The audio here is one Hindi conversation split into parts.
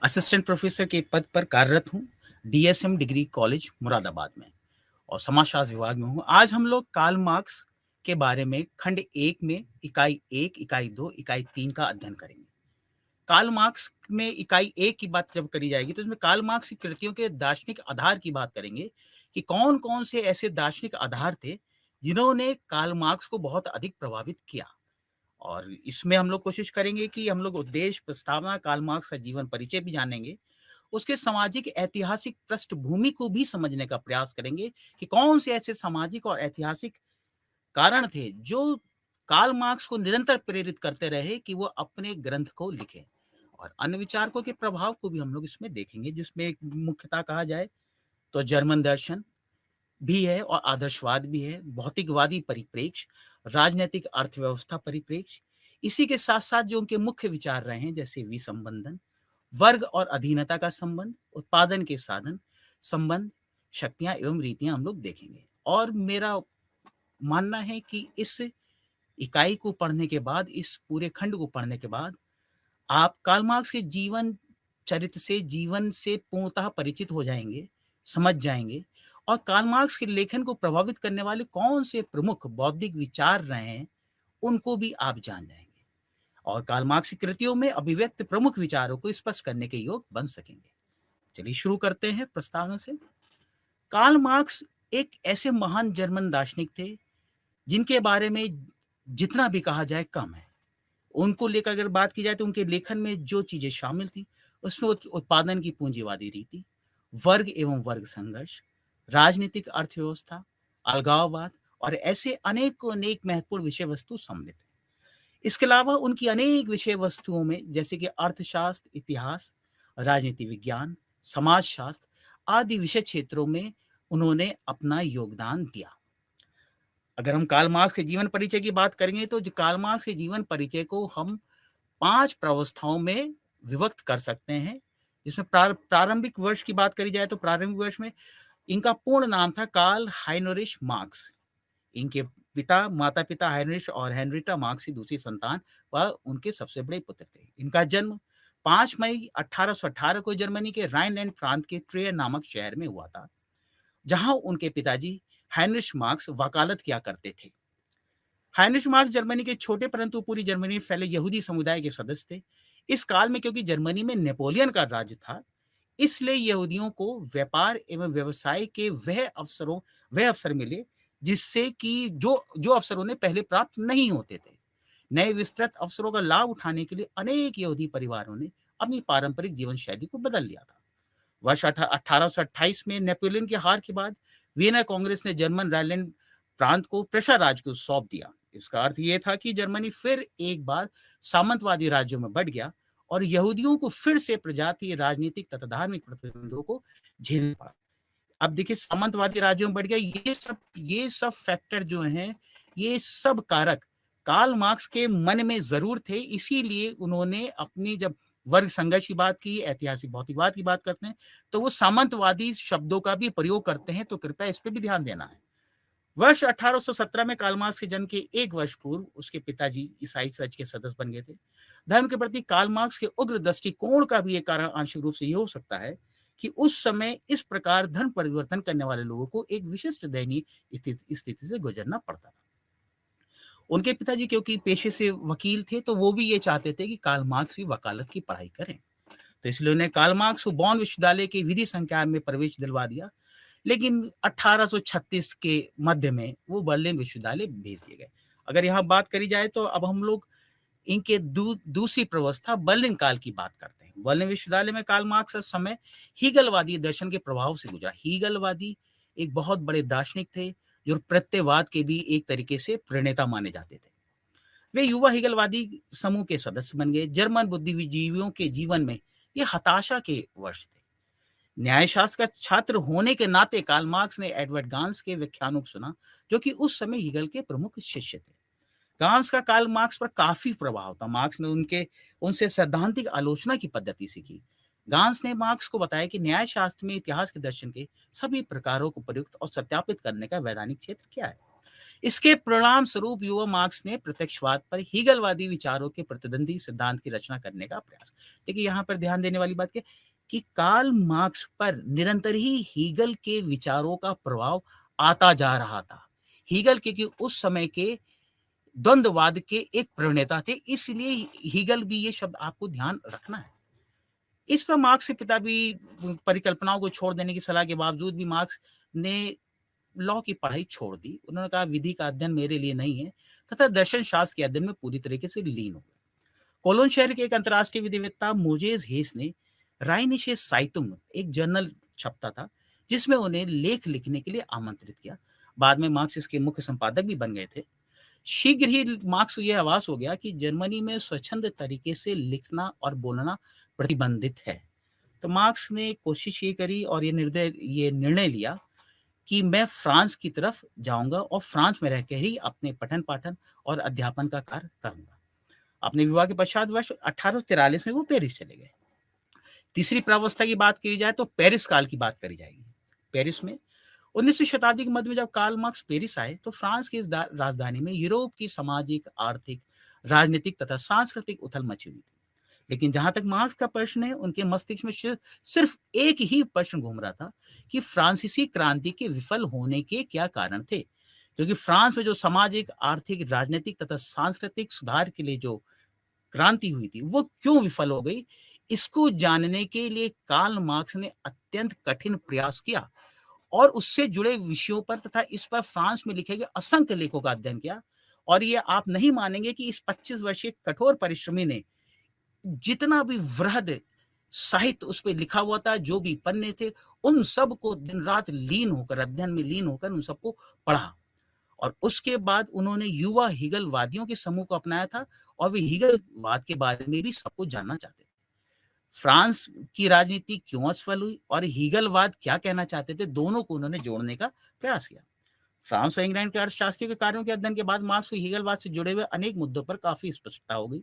असिस्टेंट प्रोफेसर के पद पर कार्यरत हूँ, डीएसएम डिग्री कॉलेज मुरादाबाद में और समाजशास्त्र विभाग में हूँ। आज हम लोग कार्ल मार्क्स के बारे में खंड 1 में इकाई 1, इकाई 2, इकाई 3 का अध्ययन करेंगे। कार्ल मार्क्स में इकाई 1 की बात जब करी जाएगी तो इसमें कार्ल मार्क्स की कृतियों के दार्शनिक आधार की बात करेंगे कि कौन-कौन से ऐसे दार्शनिक आधार थे, जिन्होंने कार्ल मार्क्स को बहुत अधिक प्रभावित किया। और इसमें हम लोग कोशिश करेंगे कि हम लोग उद्देश्य, प्रस्तावना, कार्ल मार्क्स का जीवन परिचय भी जानेंगे। उसके सामाजिक ऐतिहासिक पृष्ठभूमि को भी समझने का प्रयास करेंगे कि कौन से ऐसे सामाजिक और ऐतिहासिक कारण थे जो कार्ल मार्क्स को निरंतर प्रेरित करते रहे कि वो अपने ग्रंथ को लिखें। और अन्य विचारकों के प्रभाव को भी हम लोग इसमें देखेंगे, जिसमें एक मुख्यतः कहा जाए तो जर्मन दर्शन भी है और आदर्शवाद भी है, भौतिकवादी परिप्रेक्ष्य, राजनैतिक अर्थव्यवस्था परिप्रेक्ष्य। इसी के साथ-साथ जो उनके मुख्य विचार रहे हैं जैसे विसंबंधन, वर्ग और अधीनता का संबंध, उत्पादन के साधन, संबंध, शक्तियाँ एवं रीतियाँ हम लोग देखेंगे। और मेरा मानना है कि इस इकाई को पढ़ने के बाद, इस पूरे खंड को पढ़ने के बाद, आप कार्ल मार्क्स के जीवन चरित्र से, जीवन से पूर्णतः परिचित हो जाएँगे, समझ जाएँगे और कार्ल मार्क्स के लेखन को प्रभावित करने वाले कौन से प्रमुख बौद्धिक विचार रहे हैं, उनको भी आप जान जाएँगे। और कार्ल मार्क्स की कृतियों में अभिव्यक्त प्रमुख विचारों को स्पष्ट करने के योग बन सकेंगे। चलिए शुरू करते हैं प्रस्तावना से। कार्ल मार्क्स एक ऐसे महान जर्मन दार्शनिक थे, जिनके बारे में जितना भी कहा जाए कम है। उनको लेकर अगर बात की जाए तो उनके लेखन में जो चीज़ें शामिल थी, उसमें उत्पादन की पूंजीवादी रीति, वर्ग एवं वर्ग संघर्ष, राजनीतिक अर्थव्यवस्था, अलगाववाद और ऐसे अनेक महत्वपूर्ण विषय वस्तु सम्मिलित हैं। इसके अलावा उनकी अनेक विषय वस्तुओं में जैसे कि अर्थशास्त्र, इतिहास, राजनीति विज्ञान, समाजशास्त्र आदि विषय क्षेत्रों में उन्होंने अपना योगदान दिया। अगर हम कार्ल मार्क्स के जीवन परिचय की बात करेंगे तो जो कार्ल मार्क्स के जीवन परिचय को हम 5 प्रावस्थाओं में विभक्त कर सकते हैं। जिसमें प्रारंभिक वर्ष की बात करी जाए तो प्रारंभिक वर्ष में इनका पूर्ण नाम था कार्ल हाइनरिश मार्क्स। इनके माता-पिता हाइनरिश और हेनरिटा मार्क्स की दूसरी संतान व उनके सबसे बड़े पुत्र थे। इनका जन्म 5 मई 1818 को जर्मनी के राइनलैंड प्रांत के ट्रेयर नामक शहर में हुआ था, जहां उनके पिताजी हाइनरिश मार्क्स वकालत किया करते थे। हाइनरिश मार्क्स जर्मनी के छोटे परंतु पूरी जर्मनी में फैले यहूदी समुदाय के सदस्य थे। इस काल में क्योंकि जर्मनी में नेपोलियन का राज्य था, इसलिए यहूदियों को व्यापार एवं व्यवसाय के वह अवसर मिले, जिससे कि जो अवसर उन्हें पहले प्राप्त नहीं होते थे। नए विस्तृत अवसरों का लाभ उठाने के लिए अनेक यहूदी परिवारों ने अपनी पारंपरिक जीवन शैली को बदल लिया था। वर्ष 1828 में नेपोलियन की हार के बाद वियना कांग्रेस ने जर्मन राइनलैंड प्रांत को प्रेशर राज को सौंप दिया। इसका अर्थ ये था कि जर्मनी फिर एक बार सामंतवादी राज्यों में बढ़ गया और यहूदियों को फिर से प्रजातीय राजनीतिक तथा धार्मिक प्रतिबंधों को झेलना पड़ा। अब देखिए सामंतवादी राज्यों में बढ़ गया, ये सब फैक्टर जो हैं, ये सब कारक कार्ल मार्क्स के मन में ज़रूर थे, इसीलिए उन्होंने अपनी जब वर्ग संघर्ष की बात की, ऐतिहासिक भौतिकवाद की बात करते हैं, तो वो सामंतवादी शब्दों का भी प्रयोग करते हैं, तो कृपया इस पे भी ध्यान देना है। वर्ष 1817 में कार्ल मार्क्स के जन्म के 1 वर्ष पूर्व उसके पिताजी ईसाई चर्च के सदस्य बन गए थे। धर्म के प्रति कार्ल मार्क्स के उग्र दृष्टिकोण का भी एक कारण आंशिक रूप से ये हो सकता है कि उस समय इस प्रकार धर्म परिवर्तन करने वाले लोगों को एक विशिष्ट दयनीय स्थिति से गुजरना पड़ता था। उनके पिताजी क्योंकि पेशे से वकील थे, तो वो भी ये चाहते थे कि कार्ल मार्क्स भी वकालत की पढ़ाई करें। तो इसलिए उन्हें कार्ल मार्क्स को बॉन विश्वविद्यालय के विधि संकाय में प्रवेश दिलवा दिया। लेकिन 1836 के मध्य में वो बर्लिन विश्वविद्यालय भेज दिए गए। अगर यहाँ बात करी जाए तो अब हम लोग इनके दूसरी प्रवस्था बर्लिन काल की बात करते हैं। बर्लिन विश्वविद्यालय में कार्ल मार्क्स उस समय हीगलवादी दर्शन के प्रभाव से गुजरा। हीगलवादी एक बहुत बड़े दार्शनिक थे, जो प्रत्ययवाद के भी एक तरीके से प्रणेता माने जाते थे। वे युवा हीगलवादी समूह के सदस्य बन गए। जर्मन बुद्धिजीवियों के जीवन में ये हताशा के वर्ष थे। न्यायशास्त्र का छात्र होने के नाते कार्ल मार्क्स ने एडवर्ड गांस के व्याख्यानों को सुना, जो कि उस समय हीगल के प्रमुख शिष्य थे। गांस का कार्ल मार्क्स पर काफी प्रभाव था। मार्क्स ने उनसे सैद्धांतिक आलोचना की पद्धति सीखी। गांस ने मार्क्स को बताया कि न्यायशास्त्र में इतिहास के दर्शन के सभी प्रकारों को प्रयुक्त और सत्यापित करने का वैधानिक क्षेत्र क्या है। इसके परिणाम स्वरूप युवा मार्क्स ने प्रत्यक्षवाद पर हीगलवादी विचारों के प्रतिद्वंदी सिद्धांत की रचना करने का प्रयास। देखिए यहाँ पर ध्यान देने वाली बात क्या कि कार्ल मार्क्स पर निरंतर ही हीगल के विचारों का प्रभाव आता जा रहा था। हीगल क्योंकि उस समय के द्वंद्ववाद के एक प्रणेता थे, इसलिए हीगल भी ये शब्द आपको ध्यान रखना है। इस पर मार्क्स के पिता भी परिकल्पनाओं को छोड़ देने की सलाह के बावजूद भी मार्क्स ने लॉ की पढ़ाई छोड़ दी। उन्होंने कहा विधि का अध्ययन मेरे लिए नहीं है तथा दर्शन शास्त्र के अध्ययन में पूरी तरीके से लीन हो गए। कोलोन शहर के एक अंतर्राष्ट्रीय विधिवेत्ता मोजेस हेस ने राइनिशे साइतुंग एक जर्नल छपता था जिसमें उन्हें लेख लिखने के लिए आमंत्रित किया। बाद में मार्क्स इसके मुख्य संपादक भी बन गए थे। शीघ्र ही मार्क्स को यह आभास हो गया कि जर्मनी में स्वच्छंद तरीके से लिखना और बोलना प्रतिबंधित है। तो मार्क्स ने कोशिश ये करी और ये निर्णय लिया कि मैं फ्रांस की तरफ जाऊंगा और फ्रांस में रहकर ही अपने पठन पाठन और अध्यापन का कार्य करूंगा। अपने विवाह के पश्चात वर्ष 1843 में वो पेरिस चले गए। तीसरी प्रावस्था की बात करी जाए तो पेरिस काल की बात करी जाएगी। पेरिस में 19वीं शताब्दी के मध्य में जब कार्ल मार्क्स पेरिस आए तो फ्रांस की इस राजधानी में यूरोप की सामाजिक, आर्थिक, राजनीतिक तथा सांस्कृतिक उथल मची हुई थी। लेकिन जहां तक मार्क्स का प्रश्न है, उनके मस्तिष्क में सिर्फ एक ही प्रश्न घूम रहा था कि फ्रांसीसी क्रांति के विफल होने के क्या कारण थे। क्योंकि फ्रांस में जो सामाजिक, आर्थिक, राजनीतिक तथा सांस्कृतिक सुधार के लिए जो क्रांति हुई थी वो क्यों विफल हो गई, इसको जानने के लिए कार्ल मार्क्स ने अत्यंत कठिन प्रयास किया और उससे जुड़े विषयों पर तथा इस पर फ्रांस में लिखे गए असंख्य लेखों का अध्ययन किया। और ये आप नहीं मानेंगे कि इस 25 वर्षीय कठोर परिश्रमी ने जितना भी वृहद साहित्य उस पे लिखा हुआ था, जो भी पन्ने थे, उन सबको दिन रात लीन होकर, अध्ययन में लीन होकर उन सबको पढ़ा। और उसके बाद उन्होंने युवा हीगलवादियों के समूह को अपनाया था और वे हीगलवाद के बारे में भी सबको जानना चाहते थे। फ्रांस की राजनीति क्यों असफल हुई और हीगलवाद क्या कहना चाहते थे, दोनों को उन्होंने जोड़ने का प्रयास किया। फ्रांस और इंग्लैंड के अर्थशास्त्रियों के कार्यों के अध्ययन के बाद मार्क्स को हीगलवाद से जुड़े हुए अनेक मुद्दों पर काफी स्पष्टता हो गई।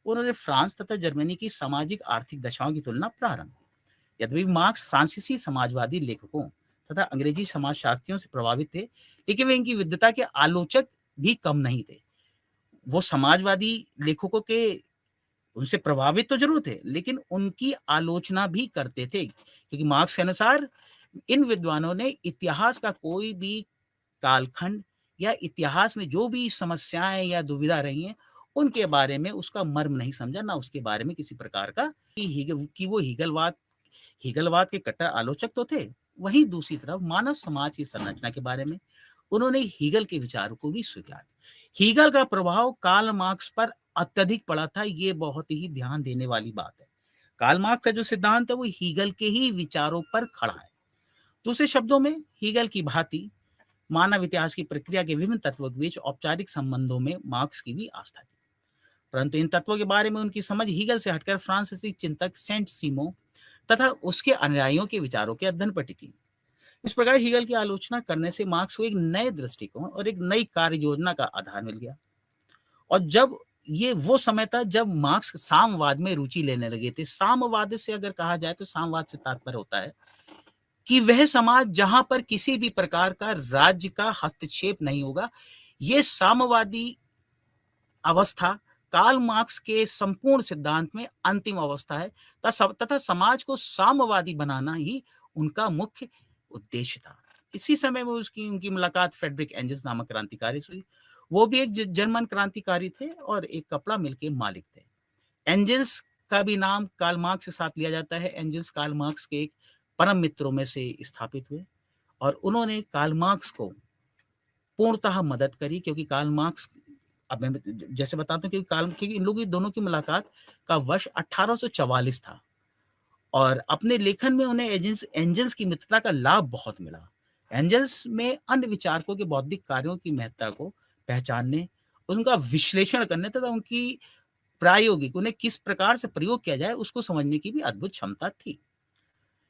उन्होंने फ्रांस तथा जर्मनी की सामाजिक आर्थिक दशाओं की तुलना प्रारंभ की। यद्यपि मार्क्स फ्रांसीसी समाजवादी लेखकों तथा अंग्रेजी समाजशास्त्रियों से प्रभावित थे, लेकिन वे इनकी विद्वता के आलोचक भी कम नहीं थे। वो समाजवादी लेखकों के उनसे प्रभावित तो जरूर थे, लेकिन उनकी आलोचना भी करते थे, क्योंकि मार्क्स के अनुसार इन विद्वानों ने इतिहास का कोई भी कालखंड या इतिहास में जो भी समस्याएं या दुविधा रही हैं, उनके बारे में उसका मर्म नहीं समझा, ना उसके बारे में किसी प्रकार का कि वो हीगलवाद के कट्टर आलोचक तो थे। वहीं दूसरी तरफ मानव समाज की संरचना के बारे में उन्होंने हीगल के विचारों को भी स्वीकार। हीगल का प्रभाव कार्ल मार्क्स पर अत्यधिक पड़ा था, ये बहुत ही ध्यान देने वाली बात है। कार्ल मार्क्स का जो सिद्धांत है वो हीगल के ही विचारों पर खड़ा है। दूसरे शब्दों में हीगल की भांति मानव इतिहास की प्रक्रिया के विभिन्न तत्वों के बीच औपचारिक संबंधों में मार्क्स की भी आस्था थी, परंतु इन तत्वों के बारे में उनकी समझ हीगल से हटकर फ्रांसीसी चिंतक सेंट सीमो तथा उसके अनुयायियों के विचारों के अध्ययन पर टिकी। इस प्रकार हीगल की आलोचना करने से मार्क्स को एक नए दृष्टिकोण और एक नई कार्य योजना का आधार मिल गया। और जब ये वो समय था जब मार्क्स साम्यवाद में रुचि लेने लगे थे। साम्यवाद से अगर कहा जाए तो साम्यवाद से तात्पर्य होता है कि वह समाज जहां पर किसी भी प्रकार का राज्य का हस्तक्षेप नहीं होगा। ये साम्यवादी अवस्था कार्ल मार्क्स के संपूर्ण सिद्धांत में अंतिम अवस्था है तथा समाज को साम्यवादी बनाना ही उनका मुख्य उद्देश्य था। इसी समय में उसकी उनकी मुलाकात फ्रेडरिक एंजल्स नामक क्रांतिकारी से हुई। वो भी एक जर्मन क्रांतिकारी थे और एक कपड़ा मिल के मालिक थे। एंजल्स का भी नाम कार्ल मार्क्स के साथ लिया जाता है। एंजल्स कार्ल मार्क्स के एक परम मित्रों में से स्थापित हुए और उन्होंने कार्ल मार्क्स को पूर्णतः मदद करी, क्योंकि कार्ल मार्क्स, अब मैं जैसे बताता हूँ, क्योंकि इन लोगों की दोनों की मुलाकात का वर्ष 1844 था और अपने लेखन में उन्हें एंजल्स की मित्रता का लाभ बहुत मिला। एंजल्स में अन्य विचारकों के बौद्धिक कार्यों की महत्ता को पहचानने, उनका विश्लेषण करने तथा उनकी प्रायोगिक उन्हें किस प्रकार से प्रयोग किया जाए उसको समझने की भी अद्भुत क्षमता थी।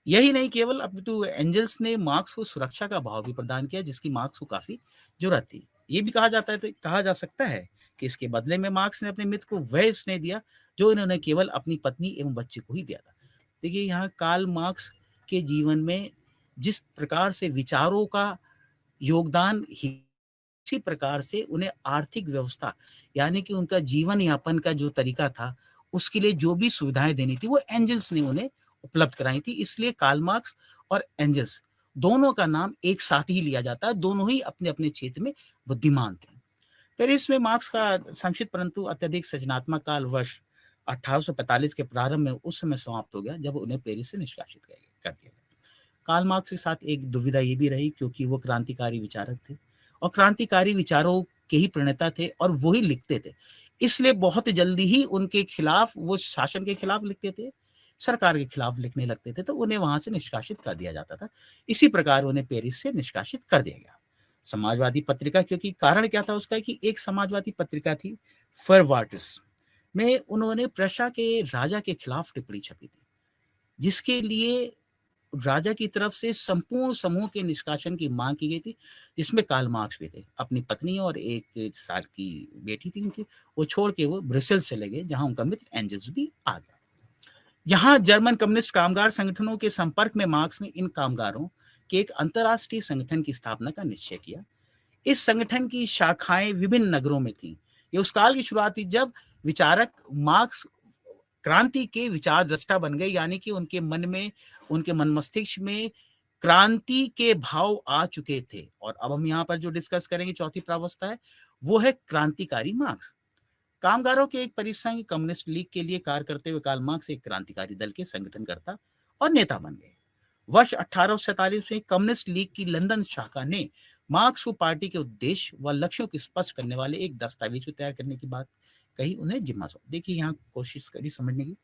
यही नहीं केवल, अपितु एंजल्स ने मार्क्स को सुरक्षा का भाव भी प्रदान किया, जिसकी मार्क्स को काफी जरूरत थी। ये भी कहा जा सकता है कि इसके बदले में मार्क्स ने अपने मित्र को वह स्नेह दिया जो इन्होंने केवल अपनी पत्नी एवं बच्चे को ही दिया था। देखिए यहाँ कार्ल मार्क्स के जीवन में जिस प्रकार से विचारों का योगदान उसी प्रकार से उन्हें आर्थिक व्यवस्था यानी कि उनका जीवन यापन का जो तरीका था, उसके लिए जो भी सुविधाएँ देनी थी, वो एंजेल्स ने उन्हें उपलब्ध कराई थी। इसलिए कार्ल मार्क्स और एंजेल्स दोनों का नाम एक साथ ही लिया जाता है, दोनों ही अपने-अपने क्षेत्र में बुद्धिमान थे। पेरिस में मार्क्स का संक्षिप्त परंतु अत्यधिक सृजनात्मक काल वर्ष 1845 के प्रारंभ में उस समय समाप्त हो गया, जब उन्हें पेरिस से निष्कासित कर दिया गया। कार्ल मार्क्स के साथ एक दुविधा ये भी रही क्योंकि वो क्रांतिकारी विचारक थे और क्रांतिकारी विचारों के ही प्रणेता थे और वो ही लिखते थे। इसलिए बहुत जल्दी ही उनके खिलाफ वो शासन के खिलाफ लिखते थे, सरकार के खिलाफ लिखने लगते थे, तो उन्हें वहाँ से निष्कासित कर दिया जाता था। इसी प्रकार उन्हें पेरिस से निष्कासित कर दिया गया। समाजवादी पत्रिका क्योंकि कारण क्या था उसका कि एक समाजवादी पत्रिका थी फरवार्टिस में उन्होंने प्रशा के राजा के खिलाफ टिप्पणी छपी थी, जिसके लिए राजा की तरफ से संपूर्ण समूह के निष्कासन की मांग की गई थी, जिसमें कार्ल मार्क्स भी थे। अपनी पत्नी और 1 साल की बेटी थी उनकी, वो छोड़ के वो ब्रसेल्स चले गए, जहाँ उनका मित्र एंजल्स भी आ गया। यहाँ जर्मन कम्युनिस्ट कामगार संगठनों के संपर्क में मार्क्स ने इन कामगारों के एक अंतर्राष्ट्रीय संगठन की स्थापना का निश्चय किया। इस संगठन की शाखाएं विभिन्न नगरों में थीं। ये उस काल की शुरुआत थी जब विचारक मार्क्स क्रांति के विचार दृष्टा बन गए, यानी कि उनके मन में, उनके मन मस्तिष्क में क्रांति के भाव आ चुके थे। और अब हम यहाँ पर जो डिस्कस करेंगे चौथी प्रावस्था है, वो है क्रांतिकारी मार्क्स। कामगारों के एक परिसंघ कम्युनिस्ट लीग के लिए कार्य करते हुए कार्ल मार्क्स एक क्रांतिकारी दल के संगठनकर्ता और नेता बन गए। वर्ष 1847 में कम्युनिस्ट लीग की लंदन शाखा ने मार्क्स को पार्टी के उद्देश्य व लक्ष्यों को स्पष्ट करने वाले एक दस्तावेज को तैयार करने की बात कही, उन्हें जिम्मा सौंपा। देखिए यहाँ कोशिश करी समझने की।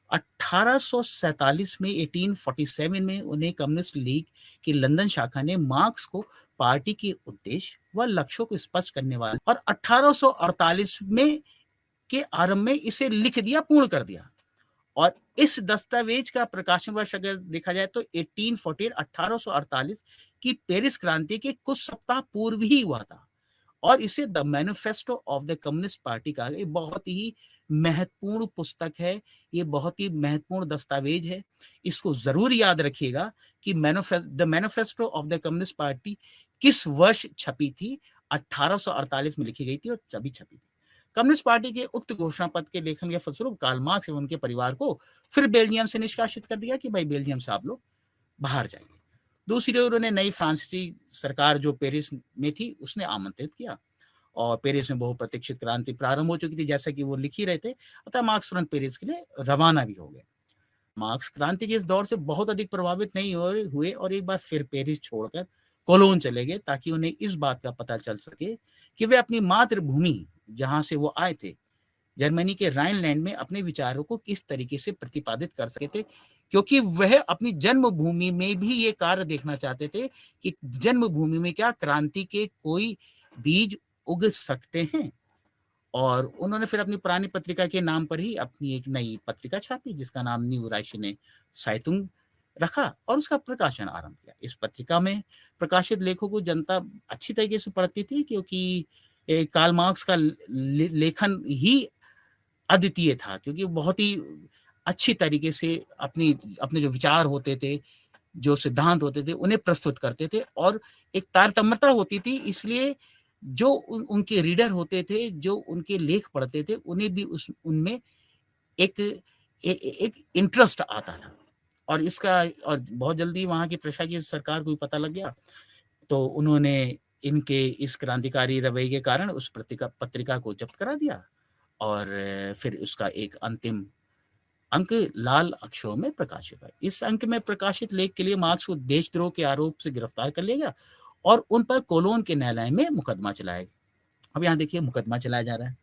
1847 में 1847 में उन्हें कम्युनिस्ट लीग की लंदन शाखा ने मार्क्स को पार्टी के उद्देश्य व लक्ष्यों को स्पष्ट करने वाले और 1848 में के आरंभ में इसे लिख दिया, पूर्ण कर दिया। और इस दस्तावेज का प्रकाशन वर्ष अगर देखा जाए तो 1848 1848 की पेरिस क्रांति के कुछ सप्ताह पूर्व ही हुआ था और इसे the manifesto of the communist party कहा गया। ये बहुत ही महत्वपूर्ण पुस्तक है, ये बहुत ही महत्वपूर्ण दस्तावेज है। इसको जरूर याद रखिएगा कि the manifesto of the communist party किस वर्ष छपी थी। 1848 में लिखी गई थी और तभी छपी थी। कम्युनिस्ट पार्टी के उक्त घोषणा पत्र के लेखन के फलस्वरूप कार्ल मार्क्स एवं उनके परिवार को फिर बेल्जियम से निष्कासित कर दिया कि भाई बेल्जियम से आप लोग बाहर जाइए। दूसरी ओर उन्हें नई फ्रांसीसी सरकार जो पेरिस में थी उसने आमंत्रित किया और पेरिस में बहुप्रतीक्षित क्रांति प्रारंभ हो चुकी थी, जैसा कि वो लिख ही रहे थे। अतः मार्क्स तुरंत पेरिस के लिए रवाना भी हो गए। मार्क्स क्रांति के इस दौर से बहुत अधिक प्रभावित नहीं हुए और एक बार फिर पेरिस छोड़कर कोलोन चले गए ताकि उन्हें इस बात का पता चल सके कि वे अपनी मातृभूमि जहां से वो आए थे, जर्मनी के राइनलैंड में अपने विचारों को किस तरीके से प्रतिपादित कर सके थे, क्योंकि वह अपनी जन्मभूमि में भी ये कार्य देखना चाहते थे कि जन्मभूमि में क्या क्रांति के कोई बीज उग सकते हैं। और उन्होंने फिर अपनी पुरानी पत्रिका के नाम पर ही अपनी एक नई पत्रिका छापी जिसका नाम न्यू राइशिने साइतुंग रखा और उसका प्रकाशन आरंभ किया। इस पत्रिका में प्रकाशित लेखों को जनता अच्छी तरीके से पढ़ती थी क्योंकि कार्ल मार्क्स का लेखन ही अद्वितीय था, क्योंकि बहुत ही अच्छी तरीके से अपनी अपने जो विचार होते थे, जो सिद्धांत होते थे, उन्हें प्रस्तुत करते थे और एक तारतम्यता होती थी। इसलिए जो उनके रीडर होते थे, जो उनके लेख पढ़ते थे, उन्हें भी उनमें एक एक इंटरेस्ट आता था। और इसका और बहुत जल्दी वहाँ की प्रशा की सरकार को भी पता लग गया, तो उन्होंने इनके इस क्रांतिकारी रवैये के कारण उस पत्रिका को जब्त करा दिया और फिर उसका एक अंतिम अंक लाल अक्षरों में प्रकाशित है। इस अंक में प्रकाशित लेख के लिए मार्क्स को देशद्रोह के आरोप से गिरफ्तार कर लिया गया और उन पर कोलोन के न्यायालय में मुकदमा चलाया गया। अब यहाँ देखिए मुकदमा चलाया जा रहा है।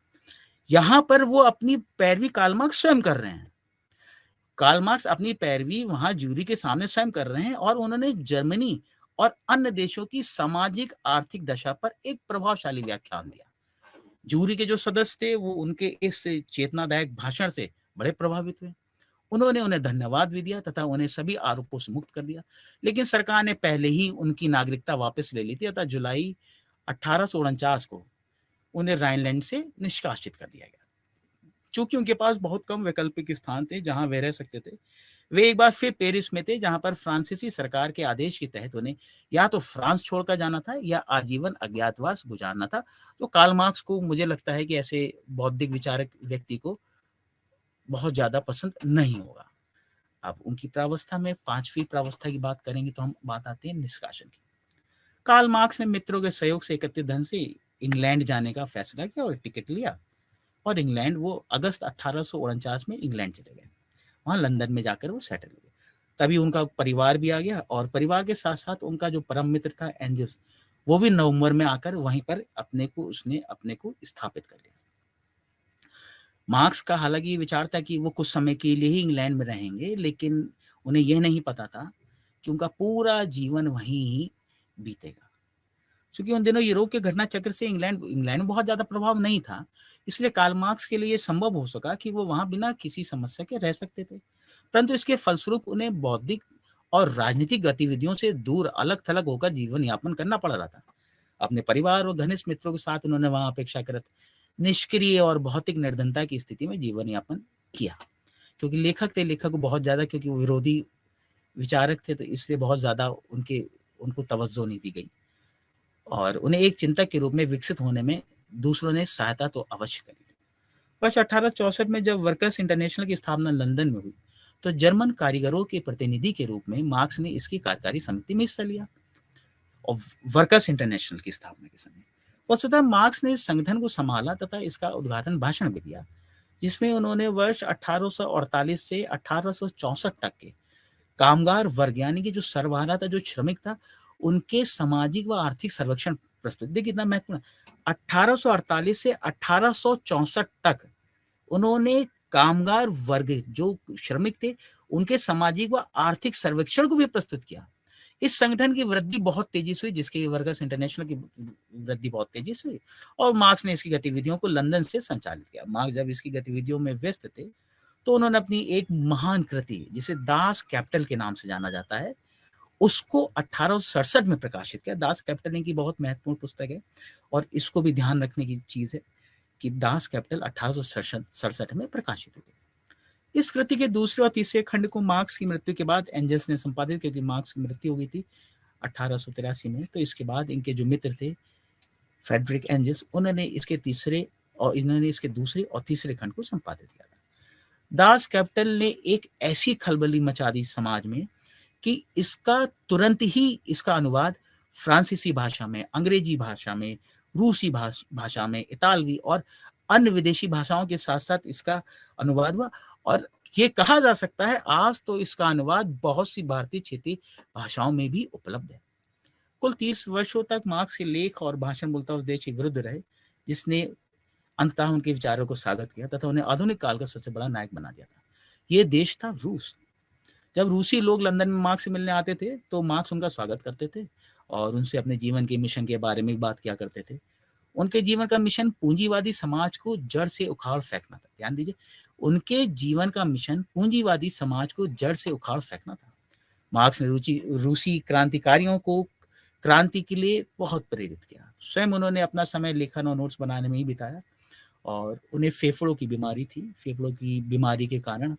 यहाँ पर वो अपनी पैरवी कार्ल मार्क्स स्वयं कर रहे हैं। कार्ल मार्क्स अपनी पैरवी वहाँ जूरी के सामने स्वयं कर रहे हैं और उन्होंने जर्मनी और अन्य देशों की सामाजिक आर्थिक दशा पर एक प्रभावशाली व्याख्यान दिया। जूरी के जो सदस्य थे वो उनके इस चेतनादायक भाषण से बड़े प्रभावित हुए। उन्होंने उन्हें धन्यवाद भी दिया तथा उन्हें सभी आरोपों से मुक्त कर दिया। लेकिन सरकार ने पहले ही उनकी नागरिकता वापस ले ली थी, अतः जुलाई 1849 को उन्हें राइनलैंड से निष्कासित कर दिया गया। चूंकि उनके पास बहुत कम वैकल्पिक स्थान थे जहां वे रह सकते थे, वे एक बार फिर पेरिस में थे, जहाँ पर फ्रांसीसी सरकार के आदेश के तहत उन्हें या तो फ्रांस छोड़कर जाना था या आजीवन अज्ञातवास गुजारना था। तो कार्ल मार्क्स को मुझे लगता है कि ऐसे बौद्धिक विचारक व्यक्ति को बहुत ज़्यादा पसंद नहीं होगा। अब उनकी प्रावस्था में 5वीं प्रावस्था की बात करेंगे तो हम बात आते हैं निष्कासन की। कार्ल मार्क्स ने मित्रों के सहयोग से एकत्रित धन से इंग्लैंड जाने का फैसला किया और टिकट लिया, और इंग्लैंड वो अगस्त 1849 में इंग्लैंड चले गए। वहाँ लंदन में जाकर वो सेटल हुए। तभी उनका परिवार भी आ गया, और परिवार के साथ-साथ उनका जो परम मित्र था एंजल्स, वो भी नवंबर में आकर वहीं पर उसने अपने को स्थापित कर लिया। मार्क्स का हालाँकि ये विचार था कि वो कुछ समय के लिए ही इंग्लैंड में रहेंगे, लेकिन उन्हें ये नहीं पता था कि उनका पूरा जीवन वहीं ही बीतेगा। क्योंकि उन दिनों यूरोप के घटना चक्र से इंग्लैंड इंग्लैंड में बहुत ज़्यादा प्रभाव नहीं था, इसलिए कार्ल मार्क्स के लिए ये संभव हो सका कि वो वहाँ बिना किसी समस्या के रह सकते थे। परंतु इसके फलस्वरूप उन्हें बौद्धिक और राजनीतिक गतिविधियों से दूर अलग-थलग होकर जीवन यापन करना पड़ रहा था। अपने परिवार और घनिष्ठ मित्रों के साथ उन्होंने वहाँ अपेक्षाकृत निष्क्रिय और भौतिक निर्धनता की स्थिति में जीवन यापन किया। क्योंकि लेखक को बहुत ज़्यादा, क्योंकि वो विरोधी विचारक थे, तो इसलिए बहुत ज़्यादा उनको तवज्जो नहीं दी गई, और उन्हें एक चिंतक के रूप में विकसित होने में दूसरों ने सहायता तो अवश्य करी थी। वर्ष 1864 में जब वर्कर्स इंटरनेशनल की स्थापना लंदन में हुई, तो जर्मन कारीगरों के प्रतिनिधि के रूप में मार्क्स ने इसकी कार्यकारी समिति में हिस्सा लिया, और वर्कर्स इंटरनेशनल की स्थापना के समय वस्तुतः मार्क्स ने इस संगठन को संभाला तथा इसका उद्घाटन भाषण भी दिया, जिसमें उन्होंने वर्ष 1848 से 1864 तक के कामगार वर्ग, यानी कि जो सर्वहारा था, जो श्रमिक था, उनके सामाजिक व आर्थिक सर्वेक्षण प्रस्तुत। देखिए कितना महत्वपूर्ण है। 1848 से 1864 तक उन्होंने कामगार वर्ग, जो श्रमिक थे, उनके सामाजिक व आर्थिक सर्वेक्षण को भी प्रस्तुत किया। इस संगठन की वृद्धि बहुत तेजी से हुई, जिसके वर्कर्स इंटरनेशनल की वृद्धि बहुत तेजी से हुई, और मार्क्स ने इसकी गतिविधियों को लंदन से संचालित किया। मार्क्स जब इसकी गतिविधियों में व्यस्त थे, तो उन्होंने अपनी एक महान कृति, जिसे दास कैपिटल के नाम से जाना जाता है, उसको 1867 में प्रकाशित किया। दास कैपिटल इनकी बहुत महत्वपूर्ण पुस्तक है, और इसको भी ध्यान रखने की चीज़ है कि दास कैपिटल 1867 में प्रकाशित हुई थी। इस कृति के दूसरे और तीसरे खंड को मार्क्स की मृत्यु के बाद एंजल्स ने संपादित, क्योंकि मार्क्स की मृत्यु हो गई थी 1883 में, तो इसके बाद इनके जो मित्र थे फ्रेडरिक एंजल्स, इन्होंने इसके दूसरे और तीसरे खंड को संपादित किया था। दास कैपिटल ने एक ऐसी खलबली मचा दी समाज में कि इसका तुरंत ही इसका अनुवाद फ्रांसीसी भाषा में, अंग्रेजी भाषा में, रूसी भाषा में, इतालवी और अन्य विदेशी भाषाओं के साथ-साथ इसका अनुवाद हुआ, और ये कहा जा सकता है आज तो इसका अनुवाद बहुत सी भारतीय क्षेत्रीय भाषाओं में भी उपलब्ध है। कुल 30 वर्षों तक मार्क्स के लेख और भाषण मूलतः उस देश के विरुद्ध रहे, जिसने अंततः उनके विचारों को स्वागत किया तथा उन्हें आधुनिक काल का सबसे बड़ा नायक बना दिया था। ये देश था रूस। जब रूसी लोग लंदन में मार्क्स से मिलने आते थे, तो मार्क्स उनका स्वागत करते थे और उनसे अपने जीवन के मिशन के बारे में भी बात किया करते थे। उनके जीवन का मिशन पूंजीवादी समाज को जड़ से उखाड़ फेंकना था। ध्यान दीजिए, उनके जीवन का मिशन पूंजीवादी समाज को जड़ से उखाड़ फेंकना था। मार्क्स ने रूसी क्रांतिकारियों को क्रांति के लिए बहुत प्रेरित किया। स्वयं उन्होंने अपना समय लेखन और नोट्स बनाने में ही बिताया, और उन्हें फेफड़ों की बीमारी थी। फेफड़ों की बीमारी के कारण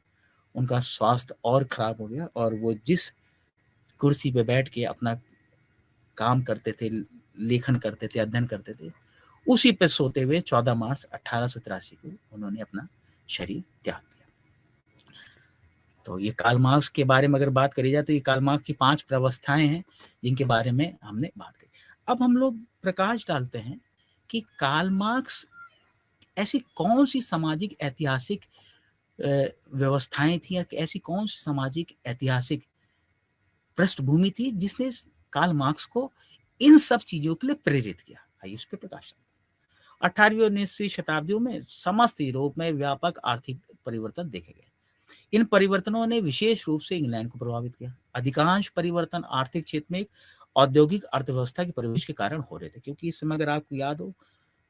उनका स्वास्थ्य और खराब हो गया, और वो जिस कुर्सी पे बैठ के अपना काम करते थे, लेखन करते थे, अध्ययन करते थे, उसी पे सोते हुए 14 मार्च 1883 को उन्होंने अपना शरीर त्याग दिया। तो ये कार्ल मार्क्स के बारे में अगर बात करी जाए, तो ये कार्ल मार्क्स की 5 व्यवस्थाएँ हैं, जिनके बारे में हमने बात करी। अब हम लोग प्रकाश डालते हैं कि कार्ल मार्क्स ऐसी कौन-सी सामाजिक ऐतिहासिक व्यवस्थाएँ थी, या ऐसी कौन-सी सामाजिक ऐतिहासिक पृष्ठभूमि थी जिसने कार्ल मार्क्स को इन सब चीज़ों के लिए प्रेरित किया। आइए इस पे प्रकाश डालते हैं। 18वीं और 19वीं शताब्दियों में समस्त यूरोप में व्यापक आर्थिक परिवर्तन देखे गए। इन परिवर्तनों ने विशेष रूप से इंग्लैंड को प्रभावित किया। अधिकांश परिवर्तन आर्थिक क्षेत्र में एक औद्योगिक अर्थव्यवस्था के प्रवेश के कारण हो रहे थे, क्योंकि इस समय अगर आपको याद हो,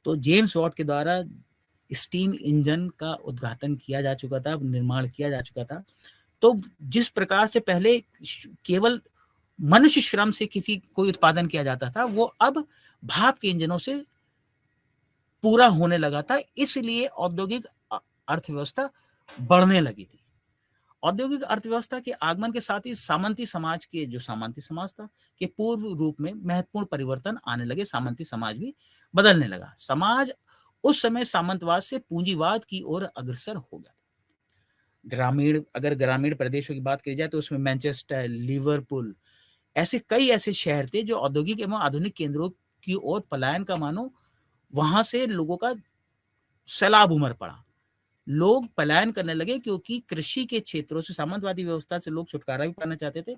तो जेम्स वाट के द्वारा स्टीम इंजन का उद्घाटन किया जा चुका था, निर्माण किया जा चुका था। तो जिस प्रकार से पहले केवल मनुष्य श्रम से कोई उत्पादन किया जाता था, वो अब भाप के इंजनों से पूरा होने लगा था, इसलिए औद्योगिक अर्थव्यवस्था बढ़ने लगी थी। औद्योगिक अर्थव्यवस्था के आगमन के साथ ही सामंती समाज के जो सामंती समाज था के पूर्व रूप में महत्वपूर्ण परिवर्तन आने लगे। सामंती समाज भी बदलने लगा। समाज उस समय सामंतवाद से पूंजीवाद की ओर अग्रसर हो गया। ग्रामीण प्रदेशों की बात की जाए तो उसमें मैनचेस्टर, लिवरपूल ऐसे कई ऐसे शहर थे जो औद्योगिक एवं आधुनिक केंद्रों की ओर पलायन का मानो वहां से लोगों का सैलाब उमड़ पड़ा। लोग पलायन करने लगे क्योंकि कृषि के क्षेत्रों से सामंतवादी व्यवस्था से लोग छुटकारा भी पाना चाहते थे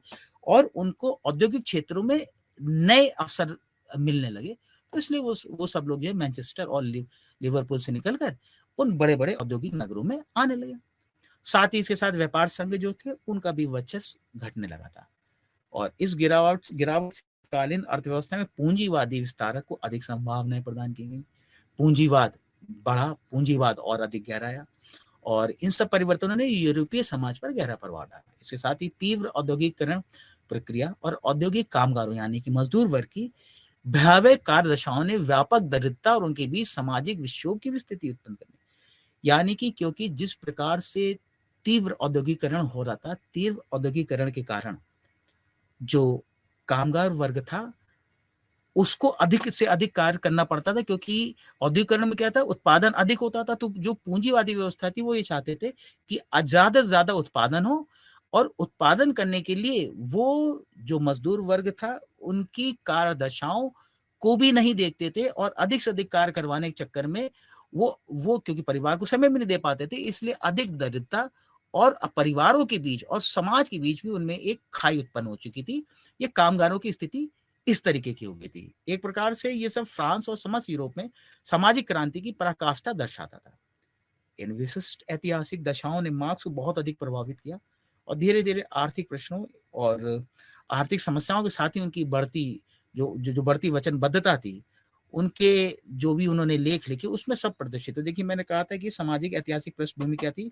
और उनको औद्योगिक क्षेत्रों में नए अवसर मिलने लगे। तो इसलिए वो सब लोग जो है मैनचेस्टर और लिवरपूल से निकलकर उन बड़े-बड़े औद्योगिक नगरों में आने लगे। साथ ही इसके साथ व्यापार संघ जो थे उनका भी वर्चस्व घटने लगा था और इस गिरावट कालीन अर्थव्यवस्था में पूंजीवादी विस्तार को अधिक संभावनाएं प्रदान की गई। पूंजीवाद बढ़ा, पूंजीवाद और अधिक गहराया और इन सब परिवर्तनों ने यूरोपीय समाज पर गहरा प्रभाव डाला। इसके साथ ही तीव्र औद्योगिकरण प्रक्रिया और औद्योगिक कामगारों यानी कि मजदूर वर्ग की भयावह कार्य दशाओं ने व्यापक दरिद्रता और उनके बीच सामाजिक विक्षोभ की भी स्थिति उत्पन्न कर दी। यानी कि क्योंकि जिस प्रकार से तीव्र औद्योगिकरण हो रहा था, तीव्र औद्योगिकरण के कारण जो कामगार वर्ग था उसको अधिक से अधिक कार्य करना पड़ता था क्योंकि औद्योगिकरण में क्या था, उत्पादन अधिक होता था। तो जो पूंजीवादी व्यवस्था थी वो ये चाहते थे कि ज्यादा से ज्यादा उत्पादन हो और उत्पादन करने के लिए वो जो मजदूर वर्ग था उनकी कार्य दशाओं को भी नहीं देखते थे और अधिक से अधिक कार्य करवाने के चक्कर में वो क्योंकि परिवार को समय भी नहीं दे पाते थे, इसलिए अधिक दरिद्रता और परिवारों के बीच और समाज के बीच भी उनमें एक खाई उत्पन्न हो चुकी थी। ये कामगारों की स्थिति इस तरीके की हो गई थी। एक प्रकार से ये सब फ्रांस और समस्त यूरोप में सामाजिक क्रांति की पराकाष्ठा दर्शाता था। इन विशिष्ट ऐतिहासिक दशाओं ने मार्क्स को बहुत अधिक प्रभावित किया और धीरे-धीरे आर्थिक प्रश्नों और आर्थिक समस्याओं के साथ ही उनकी बढ़ती जो बढ़ती वचनबद्धता थी, उनके जो भी उन्होंने लेख लिखे उसमें सब प्रदर्शित है। देखिए मैंने कहा था कि सामाजिक ऐतिहासिक पृष्ठभूमि क्या थी?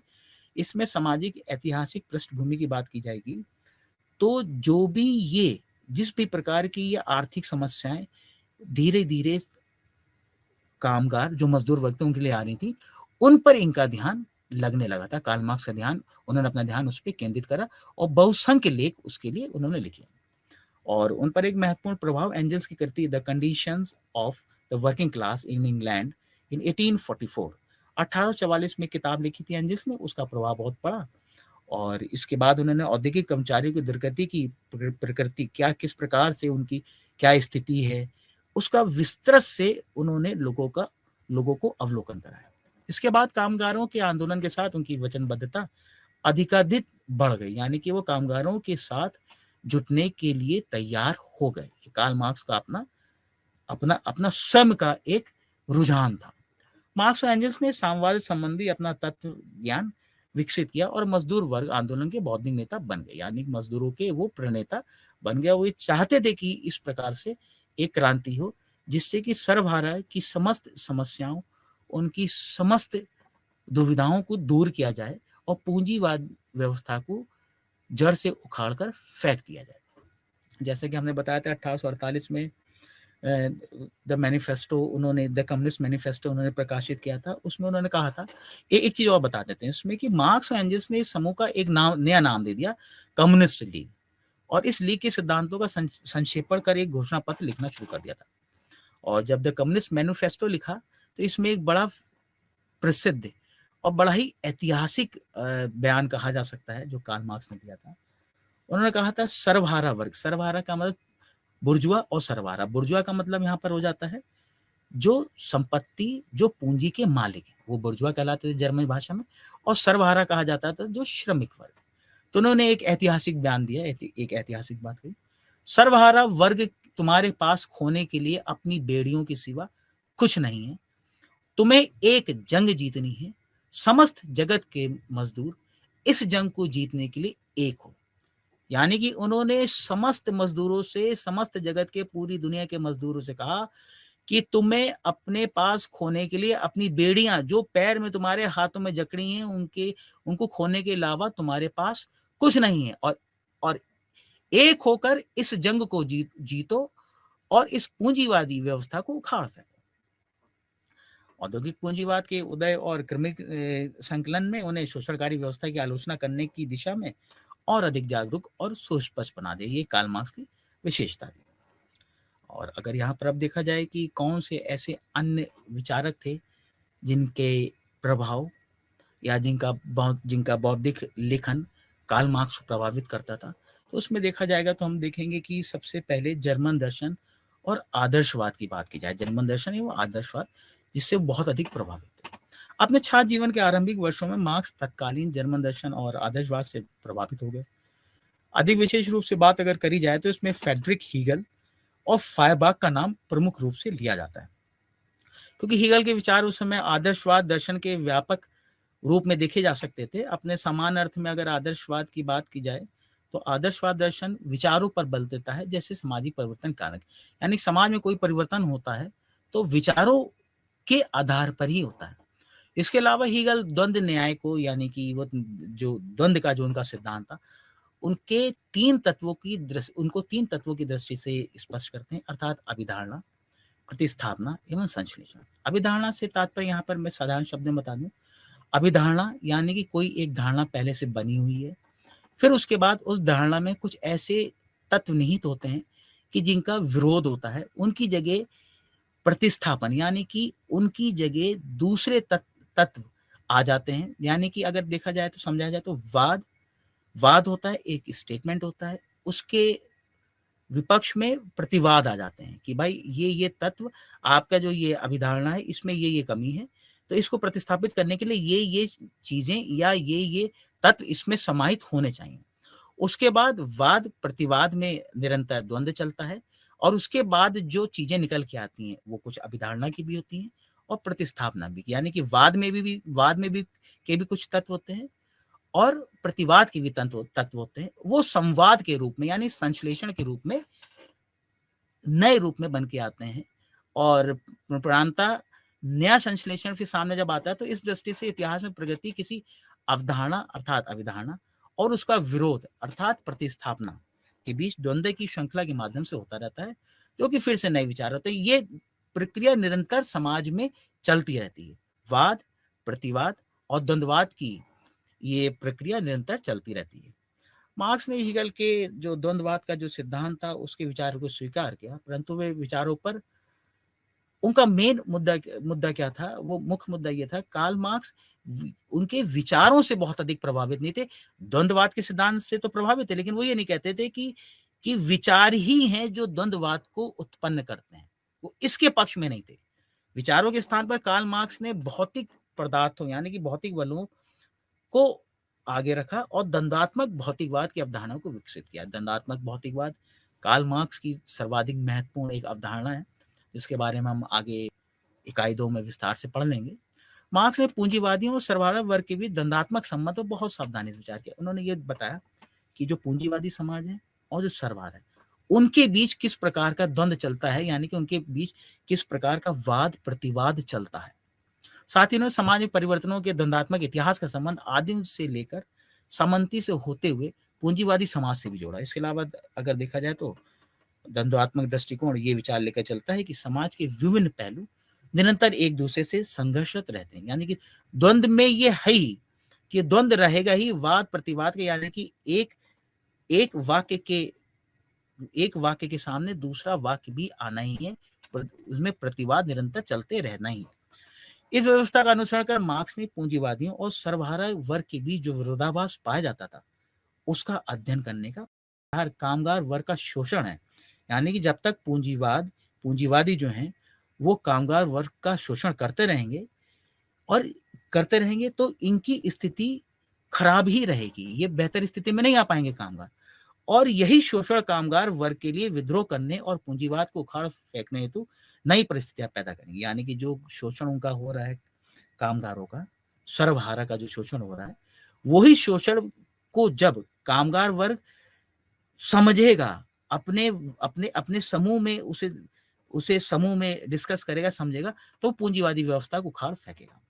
इसमें सामाजिक ऐतिहासिक पृष्ठभूमि की बात की जाएगी तो जो भी ये जिस भी प्रकार की ये आर्थिक समस्याएं धीरे धीरे कामगार जो मजदूर वर्ग थे उनके लिए आ रही थी उन पर इनका ध्यान लगने लगा था। कार्ल मार्क्स का ध्यान उन्होंने अपना ध्यान उस पर केंद्रित करा और बहुसंख्य लेख उसके लिए उन्होंने लिखे और उन पर एक महत्वपूर्ण प्रभाव एंजल्स की करती the conditions of the working class in England in 1844 1844 में किताब लिखी थी एंजल्स ने, उसका प्रभाव बहुत पड़ा और इसके बाद उन्होंने औद्योगिक कर्मचारियों की दुर्गति की प्रकृति क्या किस प्रकार से उनकी क्या स्थिति है उसका विस्तृत से उन्होंने लोगों को अवलोकन कराया। इसके बाद कामगारों के आंदोलन के साथ उनकी वचनबद्धता अधिकाधिक बढ़ गई यानी कि वो कामगारों के साथ जुटने के लिए तैयार हो गए। कार्ल मार्क्स का अपना अपना अपना स्वयं का एक रुझान था। मार्क्स और एंजल्स ने साम्यवाद संबंधी अपना तत्व ज्ञान विकसित किया और मजदूर वर्ग आंदोलन के बौद्धिक नेता बन गए यानी मजदूरों के वो प्रणेता बन गया। वो ये चाहते थे कि इस प्रकार से एक क्रांति हो जिससे कि सर्वहारा की समस्त समस्याओं उनकी समस्त दुविधाओं को दूर किया जाए और पूंजीवाद व्यवस्था को जड़ से उखाड़ कर फेंक दिया जाए। जैसे कि हमने बताया था 1848 में द मैनिफेस्टो उन्होंने द कम्युनिस्ट मैनिफेस्टो उन्होंने प्रकाशित किया था। उसमें उन्होंने कहा था एक चीज और बता देते हैं इसमें कि मार्क्स और एंजल्स ने इस समूह का एक नया नाम दे दिया कम्युनिस्ट लीग और इस लीग के सिद्धांतों का संक्षेपण कर एक घोषणा पत्र लिखना शुरू कर दिया था। और जब द कम्युनिस्ट मैनिफेस्टो लिखा तो इसमें एक बड़ा प्रसिद्ध और बड़ा ही ऐतिहासिक बयान कहा जा सकता है जो कार्ल मार्क्स ने दिया था। उन्होंने कहा था सर्वहारा का मतलब बुर्जुआ और सरवारा। बुर्जुआ का मतलब यहाँ पर हो जाता है जो संपत्ति जो पूंजी के मालिक है वो बुर्जुआ कहलाते थे जर्मन भाषा में और सर्वहारा कहा जाता था जो श्रमिक वर्ग। तो उन्होंने एक ऐतिहासिक बयान दिया, एक ऐतिहासिक बात कही। सर्वहारा वर्ग तुम्हारे पास खोने के लिए अपनी बेड़ियों के सिवा कुछ नहीं है। तुम्हें एक जंग जीतनी है। समस्त जगत के मजदूर इस जंग को जीतने के लिए एक हो। यानी कि उन्होंने समस्त मजदूरों से समस्त जगत के पूरी दुनिया के मजदूरों से कहा कि तुम्हें अपने पास खोने के लिए अपनी बेड़ियां जो पैर में तुम्हारे हाथों में जकड़ी हैं उनको खोने के अलावा तुम्हारे पास कुछ नहीं है और एक होकर इस जंग को जीतो और इस पूंजीवादी व्यवस्था को उखाड़ फेंको। औद्योगिक पूंजीवाद के उदय और क्रमिक संकलन में उन्हें शोषणकारी व्यवस्था की आलोचना करने की दिशा में और अधिक जागरूक और सुस्पष्ट बना दिया। ये कार्ल मार्क्स की विशेषता थी। और अगर यहाँ पर अब देखा जाए कि कौन से ऐसे अन्य विचारक थे जिनके प्रभाव या जिनका बौद्धिक लेखन कार्ल मार्क्स को प्रभावित करता था, तो उसमें देखा जाएगा तो हम देखेंगे कि सबसे पहले जर्मन दर्शन और आदर्शवाद की बात की जाए। जर्मन दर्शन एवं आदर्शवाद जिससे बहुत अधिक प्रभावित थे। अपने छात्र जीवन के आरंभिक वर्षों में मार्क्स तत्कालीन जर्मन दर्शन और आदर्शवाद से प्रभावित हो गए। अधिक विशेष रूप से बात अगर करी जाए तो इसमें फ्रेडरिक हीगल और फायरबाख का नाम प्रमुख रूप से लिया जाता है, क्योंकि हीगल के विचार उस समय आदर्शवाद दर्शन के व्यापक रूप में देखे जा सकते थे। अपने समान अर्थ में अगर आदर्शवाद की बात की जाए तो आदर्शवाद दर्शन विचारों पर बल देता है, जैसे सामाजिक परिवर्तन कारक, यानी समाज में कोई परिवर्तन होता है तो विचारों के आधार पर ही होता है। इसके अलावा हीगल द्वंद्व न्याय को, यानी कि वो जो द्वंद्व का जो उनका सिद्धांत था, उनको तीन तत्वों की दृष्टि से स्पष्ट करते हैं, अर्थात अभिधारणा, प्रतिस्थापना एवं संश्लेषण। अभिधारणा से तात्पर्य यहाँ पर मैं साधारण शब्द में बता दूं, अभिधारणा यानी कि कोई एक धारणा पहले से बनी हुई है, फिर उसके बाद उस धारणा में कुछ ऐसे तत्व निहित होते हैं कि जिनका विरोध होता है, उनकी जगह प्रतिस्थापन यानी कि उनकी जगह दूसरे तत्व आ जाते हैं। यानी कि अगर देखा जाए तो समझा जाए तो वाद होता है, एक स्टेटमेंट होता है, उसके विपक्ष में प्रतिवाद आ जाते हैं कि भाई ये तत्व, आपका जो ये अभिधारणा है इसमें ये कमी है, तो इसको प्रतिस्थापित करने के लिए ये चीजें या ये तत्व इसमें समाहित होने चाहिए। उसके बाद वाद प्रतिवाद में निरंतर द्वंद्व चलता है, और उसके बाद जो चीजें निकल के आती हैं वो कुछ अभिधारणा की भी होती हैं और प्रतिस्थापना भी, यानी कि वाद में भी के भी कुछ तत्व होते हैं और प्रतिवाद के भी तत्व होते हैं। वो संवाद के रूप में यानी संश्लेषण के रूप में नए रूप में बन के आते हैं, और प्रधानता नया संश्लेषण फिर सामने जब आता है तो इस दृष्टि से इतिहास में प्रगति किसी अवधारणा अर्थात अभिधारणा और उसका विरोध अर्थात प्रतिस्थापना के बीच द्वंद्व की श्रृंखला के माध्यम से होता रहता है, जो कि फिर से नए विचार होते हैं। ये प्रक्रिया निरंतर समाज में चलती रहती है। वाद, प्रतिवाद और द्वंद्ववाद की ये प्रक्रिया निरंतर चलती रहती है। मार्क्स ने हीगल के जो द्वंद्ववाद का जो सिद्धांत था उसके विचार को स्वीकार किया, परंतु वे विचारों पर उनका मेन मुद्दा क्या था, वो मुख्य मुद्दा ये था, कार्ल मार्क्स उनके विचारों से बहुत अधिक प्रभावित नहीं थे। द्वंद्ववाद के सिद्धांत से तो प्रभावित थे, लेकिन वो ये नहीं कहते थे कि विचार ही हैं जो द्वंद्ववाद को उत्पन्न करते हैं, वो इसके पक्ष में नहीं थे। विचारों के स्थान पर कार्ल मार्क्स ने भौतिक पदार्थों यानी कि भौतिक बलों को आगे रखा और द्वंद्वात्मक भौतिकवाद की अवधारणा को विकसित किया। द्वंद्वात्मक भौतिकवाद कार्ल मार्क्स की सर्वाधिक महत्वपूर्ण एक अवधारणा है, जिसके बारे में हम आगे इकाई 2 में विस्तार से पढ़ लेंगे। मार्क्स ने पूंजीवादियों और सर्वहारा वर्ग के बीच द्वंद्वात्मक संबंध पर बहुत सावधानी से विचार किया। उन्होंने ये बताया कि जो पूंजीवादी समाज है और जो सर्वहारा है, उनके बीच किस प्रकार का द्वंद्व चलता है, यानी कि उनके बीच किस प्रकार का वाद प्रतिवाद चलता है। साथ ही उन्होंने समाज में परिवर्तनों के द्वंद्वात्मक इतिहास का संबंध आदिम से लेकर सामंती से होते हुए पूंजीवादी समाज से भी जोड़ा। इसके अलावा अगर देखा जाए तो द्वंद्वात्मक दृष्टिकोण ये विचार लेकर चलता है कि समाज के विभिन्न पहलू निरंतर एक दूसरे से संघर्षरत रहते हैं, यानी कि द्वंद्व में ये है ही कि द्वंद्व रहेगा ही, वाद प्रतिवाद के, यानी कि एक वाक्य के सामने दूसरा वाक्य भी आना ही है, उसमें प्रतिवाद निरंतर चलते रहना ही। इस व्यवस्था का अनुसरण कर मार्क्स ने पूंजीवादियों और सर्वहारा वर्ग के बीच जो विरोधाभास पाया जाता था उसका अध्ययन करने का, हर कामगार वर्ग का शोषण है, यानी कि जब तक पूंजीवादी जो हैं वो कामगार वर्ग का शोषण करते रहेंगे तो इनकी स्थिति खराब ही रहेगी, ये बेहतर स्थिति में नहीं आ पाएंगे कामगार, और यही शोषण कामगार वर्ग के लिए विद्रोह करने और पूंजीवाद को उखाड़ फेंकने हेतु नई परिस्थितियां पैदा करेंगी। यानी कि जो शोषण उनका हो रहा है, कामगारों का, सर्वहारा का जो शोषण हो रहा है, वही शोषण को जब कामगार वर्ग समझेगा, अपने अपने अपने समूह में उसे समूह में डिस्कस करेगा, समझेगा, तो पूंजीवादी व्यवस्था को उखाड़ फेंकेगा।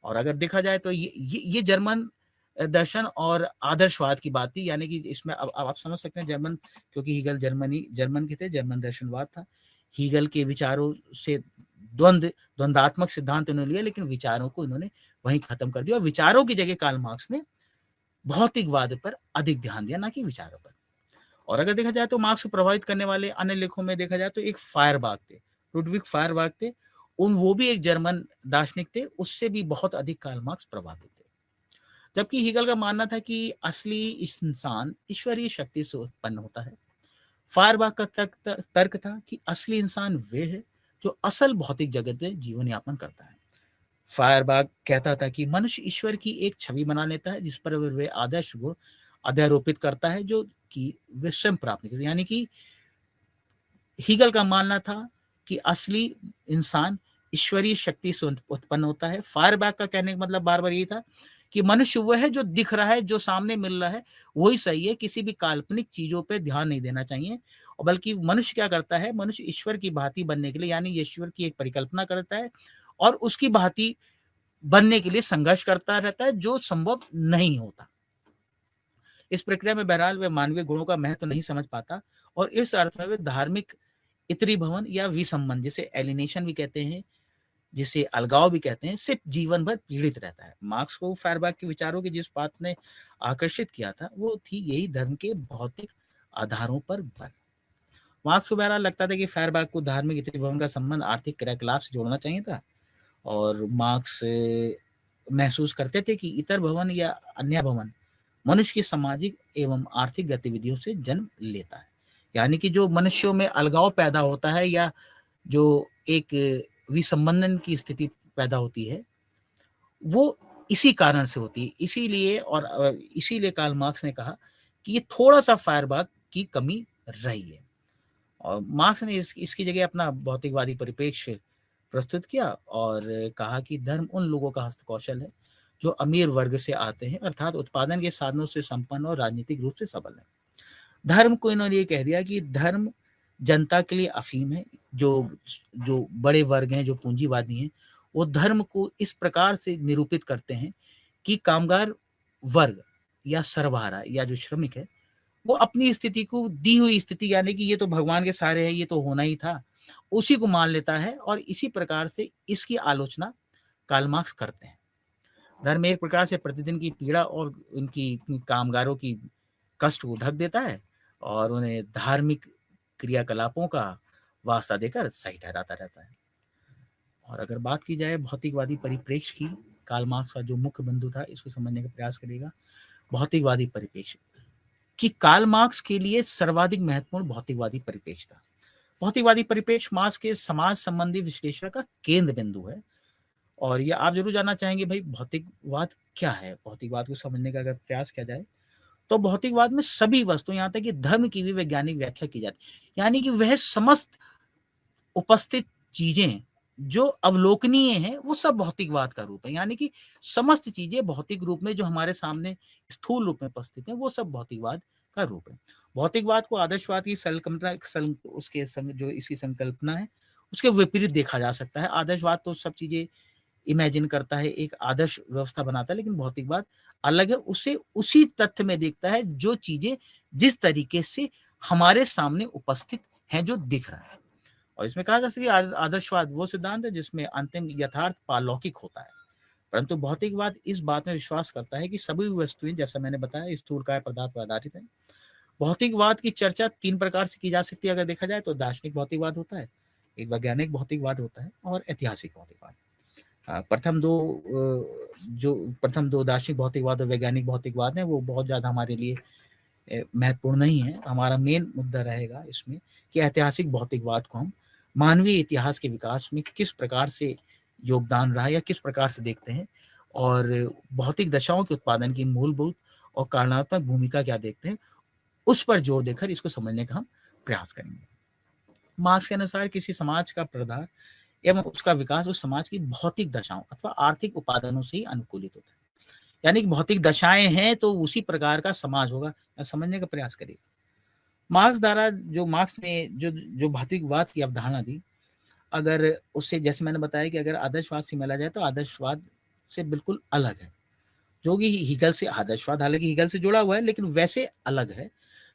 और अगर देखा जाए तो ये जर्मन दर्शन और आदर्शवाद की बात थी, यानी कि इसमें अब आप समझ सकते हैं जर्मन, क्योंकि हीगल जर्मन के थे, जर्मन दर्शनवाद था। हीगल के विचारों से द्वंद्वात्मक सिद्धांत इन्होंने लिया, लेकिन विचारों को इन्होंने वहीं खत्म कर दिया और विचारों की जगह कार्ल मार्क्स ने भौतिकवाद पर अधिक ध्यान दिया, ना कि विचारों पर। और अगर देखा जाए तो मार्क्स को प्रभावित करने वाले अन्य लेखों में देखा जाए तो एक फायरबाग थे, लुडविग फायरबाग थे। वो भी एक जर्मन दार्शनिक थे, उससे भी बहुत अधिक कार्ल मार्क्स प्रभावित थे। जबकि हीगल का मानना था कि असली इंसान ईश्वरीय शक्ति से उत्पन्न होता है। फायरबाग का तर्क था कि असली इंसान वे है जो असल भौतिक जगत में जीवन यापन करता है। फायरबाग कहता था कि मनुष्य ईश्वर की एक छवि बना लेता है जिस पर वे आदर्श गुण अध्यारोपित करता है जो कि वे स्वयं प्राप्त नहीं करते। यानी कि हीगल का मानना था कि असली इंसान ईश्वरीय शक्ति से उत्पन्न होता है। फायरबाग का कहने का मतलब बार बार यही था कि मनुष्य वह है जो दिख रहा है, जो सामने मिल रहा है वही सही है, किसी भी काल्पनिक चीजों पे ध्यान नहीं देना चाहिए। और बल्कि मनुष्य क्या करता है, मनुष्य ईश्वर की भांति बनने के लिए, यानी ईश्वर की एक परिकल्पना करता है और उसकी भांति बनने के लिए संघर्ष करता रहता है, जो संभव नहीं होता। इस प्रक्रिया में बहरहाल वे मानवीय गुणों का महत्व नहीं समझ पाता और इस अर्थ में वे धार्मिक इतरी भवन या विसंबंध, जिसे एलिनेशन भी कहते हैं, जिसे अलगाव भी कहते हैं, सिर्फ जीवन भर पीड़ित रहता है। मार्क्स को फायरबाग के विचारों की जिस बात ने आकर्षित किया था वो थी यही धर्म के भौतिक आधारों पर बल। मार्क्स को बहरहाल लगता था कि फायरबाग को धार्मिक इतरी भवन का संबंध आर्थिक क्रियाकलाप से जोड़ना चाहिए था और मार्क्स महसूस करते थे कि इतर भवन या अन्य भवन मनुष्य की सामाजिक एवं आर्थिक गतिविधियों से जन्म लेता है। यानी कि जो मनुष्यों में अलगाव पैदा होता है या जो एक विसंबंधन की स्थिति पैदा होती है, वो इसी कारण से होती है। इसीलिए और इसीलिए कार्ल मार्क्स ने कहा कि ये थोड़ा-सा फायरबाग की कमी रही है। और मार्क्स ने इसकी जगह अपना भौतिकवादी परिप्रेक्ष्य प्रस्तुत किया और कहा कि धर्म उन लोगों का हस्तकौशल है जो अमीर वर्ग से आते हैं, अर्थात उत्पादन के साधनों से संपन्न और राजनीतिक रूप से सबल है। धर्म को इन्होंने ये कह दिया कि धर्म जनता के लिए अफीम है। जो जो बड़े वर्ग हैं, जो पूंजीवादी हैं, वो धर्म को इस प्रकार से निरूपित करते हैं कि कामगार वर्ग या सर्वहारा या जो श्रमिक है वो अपनी स्थिति को, दी हुई स्थिति, यानी कि ये तो भगवान के सहारे है, ये तो होना ही था, उसी को मान लेता है और इसी प्रकार से इसकी आलोचना कार्ल मार्क्स करते हैं। धर्म एक प्रकार से प्रतिदिन की पीड़ा और उनकी कामगारों की कष्ट को ढक देता है और उन्हें धार्मिक क्रियाकलापों का वास्ता देकर सही ठहराता रहता है। और अगर बात की जाए भौतिकवादी परिप्रेक्ष्य की, कार्ल मार्क्स का जो मुख्य बिंदु था, इसको समझने का प्रयास करेगा। भौतिकवादी परिप्रेक्ष्य कि कार्ल मार्क्स के लिए सर्वाधिक महत्वपूर्ण भौतिकवादी परिप्रेक्ष्य था। भौतिकवादी परिप्रेक्ष्य मार्क्स के समाज संबंधी विश्लेषण का केंद्र बिंदु है। और ये आप जरूर जानना चाहेंगे भाई भौतिकवाद क्या है। भौतिकवाद को समझने का अगर प्रयास किया जाए तो भौतिकवाद में सभी वस्तु, यहाँ तक कि धर्म की भी वैज्ञानिक व्याख्या की जाती है। यानी कि वह समस्त उपस्थित चीजें जो अवलोकनीय हैं वो सब भौतिकवाद का रूप है। यानी कि समस्त चीजें भौतिक रूप में जो हमारे सामने स्थूल रूप में उपस्थित हैं वो सब भौतिकवाद का रूप है। भौतिकवाद को आदर्शवाद की उसके जो इसकी संकल्पना है उसके विपरीत देखा जा सकता है। आदर्शवाद तो सब चीजें इमेजिन करता है, एक आदर्श व्यवस्था बनाता है, लेकिन भौतिकवाद अलग है। उसे उसी तथ्य में देखता है जो चीजें जिस तरीके से हमारे सामने उपस्थित हैं, जो दिख रहा है। और इसमें कहा जा सकता है आदर्शवाद वो सिद्धांत है जिसमें अंतिम यथार्थ पारलौकिक होता है, परंतु भौतिकवाद इस बात में विश्वास करता है कि सभी वस्तुएं, जैसा मैंने बताया, स्थूलकाय पदार्थ पर आधारित है। भौतिकवाद की चर्चा तीन प्रकार से की जा सकती है। अगर देखा जाए तो दार्शनिक भौतिकवाद होता है, एक वैज्ञानिक भौतिकवाद होता है और ऐतिहासिक भौतिकवाद। प्रथम दो दार्शनिक भौतिकवाद और वैज्ञानिक भौतिकवाद हैं, वो बहुत ज़्यादा हमारे लिए महत्वपूर्ण नहीं है। हमारा मेन मुद्दा रहेगा इसमें कि ऐतिहासिक भौतिकवाद को हम मानवीय इतिहास के विकास में किस प्रकार से योगदान रहा या किस प्रकार से देखते हैं और भौतिक दशाओं के उत्पादन की मूलभूत और कारणात्मक भूमिका क्या देखते हैं, उस पर जोर देकर इसको समझने का हम प्रयास करेंगे। मार्क्स के अनुसार किसी समाज का प्रधान एवं उसका विकास उस समाज की भौतिक दशाओं अथवा आर्थिक उपादानों से ही अनुकूलित होता है। यानी कि भौतिक दशाएं हैं तो उसी प्रकार का समाज होगा, समझने का प्रयास करिए। मार्क्स ने जो जो भौतिकवाद की अवधारणा दी, अगर उससे, जैसे मैंने बताया कि अगर आदर्शवाद से मिला जाए तो आदर्शवाद से बिल्कुल अलग है, जो कि हीगल से, आदर्शवाद हालांकि हीगल से जुड़ा हुआ है लेकिन वैसे अलग है।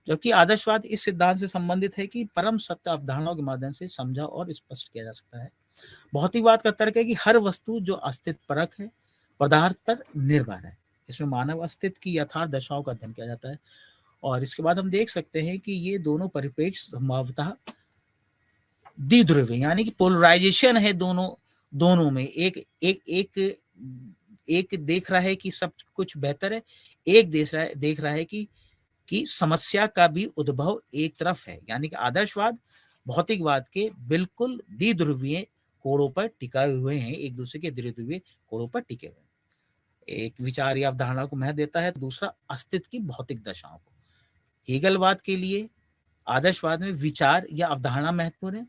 जबकि आदर्शवाद इस सिद्धांत से संबंधित है कि परम सत्य अवधारणाओं के माध्यम से समझा और स्पष्ट किया जा सकता है। भौतिकवाद का तर्क है कि हर वस्तु जो अस्तित्व परक है, पदार्थ पर निर्भर है। इसमें मानव अस्तित्व की यथार्थ दशाओं का अध्ययन किया जाता है। और इसके बाद हम देख सकते हैं कि ये दोनों परिप्रेक्ष्य संभवतः द्विध्रुवीय, यानी कि पोलराइजेशन है दोनों दोनों में। एक एक एक एक देख रहा है कि सब कुछ बेहतर है, एक देख रहा है कि समस्या का भी उद्भव एक तरफ है। यानी कि आदर्शवाद भौतिकवाद के बिल्कुल द्विध्रुवीय कोणों पर टिकाए हुए हैं, एक दूसरे के द्विध्रुवीय कोणों पर टिके हुए हैं। एक विचार या अवधारणा को महत्व देता है, दूसरा अस्तित्व की भौतिक दशाओं को। हेगलवाद के लिए आदर्शवाद में विचार या अवधारणा महत्वपूर्ण है,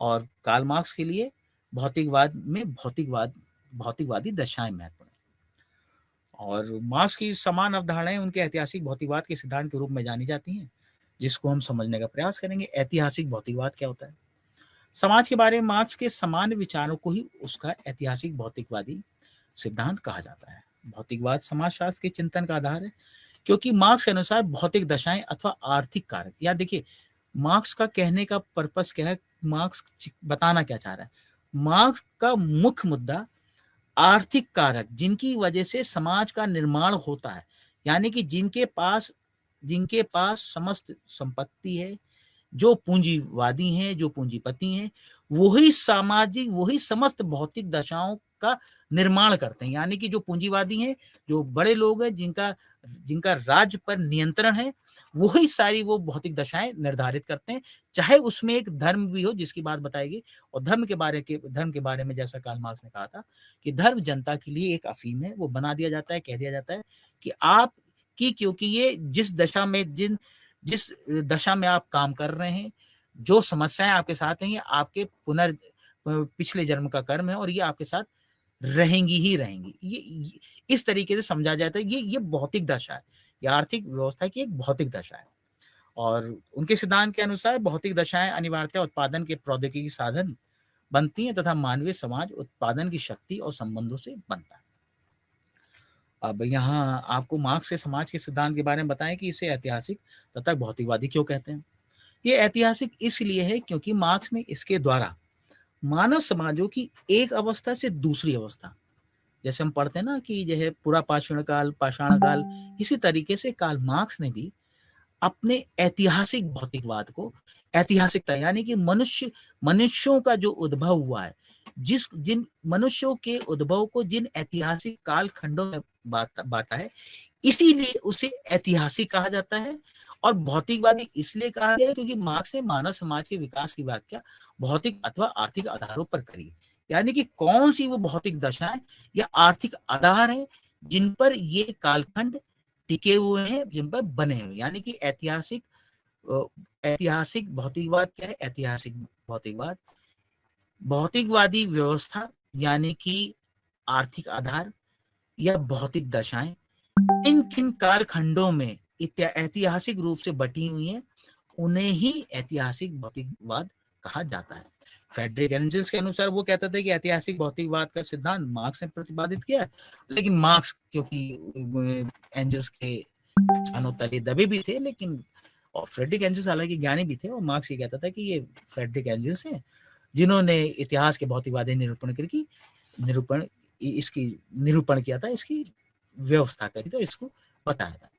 और कार्ल मार्क्स के लिए भौतिकवाद में भौतिकवादी दशाएं महत्वपूर्ण है। और मार्क्स की समान अवधारणाएं उनके ऐतिहासिक भौतिकवाद के सिद्धांत के रूप में जानी जाती हैं, जिसको हम समझने का प्रयास करेंगे। ऐतिहासिक भौतिकवाद क्या होता है? समाज के बारे में मार्क्स के समान विचारों को ही उसका ऐतिहासिक भौतिकवादी सिद्धांत कहा जाता है। भौतिकवाद समाजशास्त्र के चिंतन का आधार है, क्योंकि मार्क्स के अनुसार भौतिक दशाएं अथवा आर्थिक कारक, या देखिए मार्क्स का कहने का पर्पस क्या है, मार्क्स बताना क्या चाह रहा है। मार्क्स का मुख्य मुद्दा आर्थिक कारक जिनकी वजह से समाज का निर्माण होता है, यानी कि जिनके पास समस्त संपत्ति है, जो पूंजीवादी हैं, जो पूंजीपति हैं, वही समस्त भौतिक दशाओं का निर्माण करते हैं। यानी कि जो पूंजीवादी हैं, जो बड़े लोग हैं, जिनका जिनका राज्य पर नियंत्रण है, वही सारी वो भौतिक दशाएं निर्धारित करते हैं, चाहे उसमें एक धर्म भी हो, जिसकी बात बताएगी। और धर्म के बारे में जैसा कार्ल मार्क्स ने कहा था कि धर्म जनता के लिए एक अफीम है, वो बना दिया जाता है, कह दिया जाता है कि आप की क्योंकि ये जिस दशा में आप काम कर रहे हैं, जो समस्याएं आपके साथ हैं, ये आपके पिछले जन्म का कर्म है, और ये आपके साथ रहेंगी ही रहेंगी। ये इस तरीके से समझा जाता है। ये भौतिक दशा है, ये आर्थिक व्यवस्था की एक भौतिक दशा है। और उनके सिद्धांत के अनुसार भौतिक दशाएं अनिवार्यतः उत्पादन के प्रौद्योगिकी साधन बनती हैं, तथा मानवीय समाज उत्पादन की शक्ति और संबंधों से बनता है। अब यहाँ आपको मार्क्स के समाज के सिद्धांत के बारे में बताएं कि इसे ऐतिहासिक तथा भौतिकवादी क्यों कहते हैं। ये ऐतिहासिक इसलिए है क्योंकि मार्क्स ने इसके द्वारा मानव समाजों की एक अवस्था से दूसरी अवस्था, जैसे हम पढ़ते हैं ना कि यह पूरा पाषाण काल, इसी तरीके से कार्ल मार्क्स ने भी अपने ऐतिहासिक भौतिकवाद को, ऐतिहासिकता यानी कि मनुष्यों का जो उद्भव हुआ है, जिन मनुष्यों के उद्भव को जिन ऐतिहासिक काल खंडों में बांटा है, इसीलिए उसे ऐतिहासिक कहा जाता है। और भौतिकवादी इसलिए कहा गया क्योंकि मार्क्स ने मानव समाज के विकास की व्याख्या भौतिक अथवा आर्थिक आधारों पर करी। यानी कि कौन सी वो भौतिक दशाएं या आर्थिक आधार हैं जिन पर ये कालखंड टिके हुए हैं, जिन पर बने हुए। यानी कि ऐतिहासिक भौतिकवाद क्या है? ऐतिहासिक भौतिकवाद भौतिकवादी व्यवस्था, यानी कि आर्थिक आधार या भौतिक दशाएं किन किन कालखंडों में ऐतिहासिक रूप से बटी हुई हैं, उन्हें ही ऐतिहासिक भौतिकवाद कहा जाता है। फ्रेडरिक एंजल्स के अनुसार वो कहता था कि ऐतिहासिक भौतिकवाद का सिद्धांत मार्क्स ने प्रतिपादित किया, लेकिन मार्क्स क्योंकि एंजल्स के कानों तले दबे भी थे, लेकिन और फ्रेडरिक एंजल्स हालांकि ज्ञानी भी थे, और मार्क्स ये कहता था कि ये फ्रेडरिक एंजल्स हैं जिन्होंने इतिहास के भौतिकवादी निरूपण करके इसकी निरूपण किया था, इसकी व्यवस्था करी, तो इसको बताया था।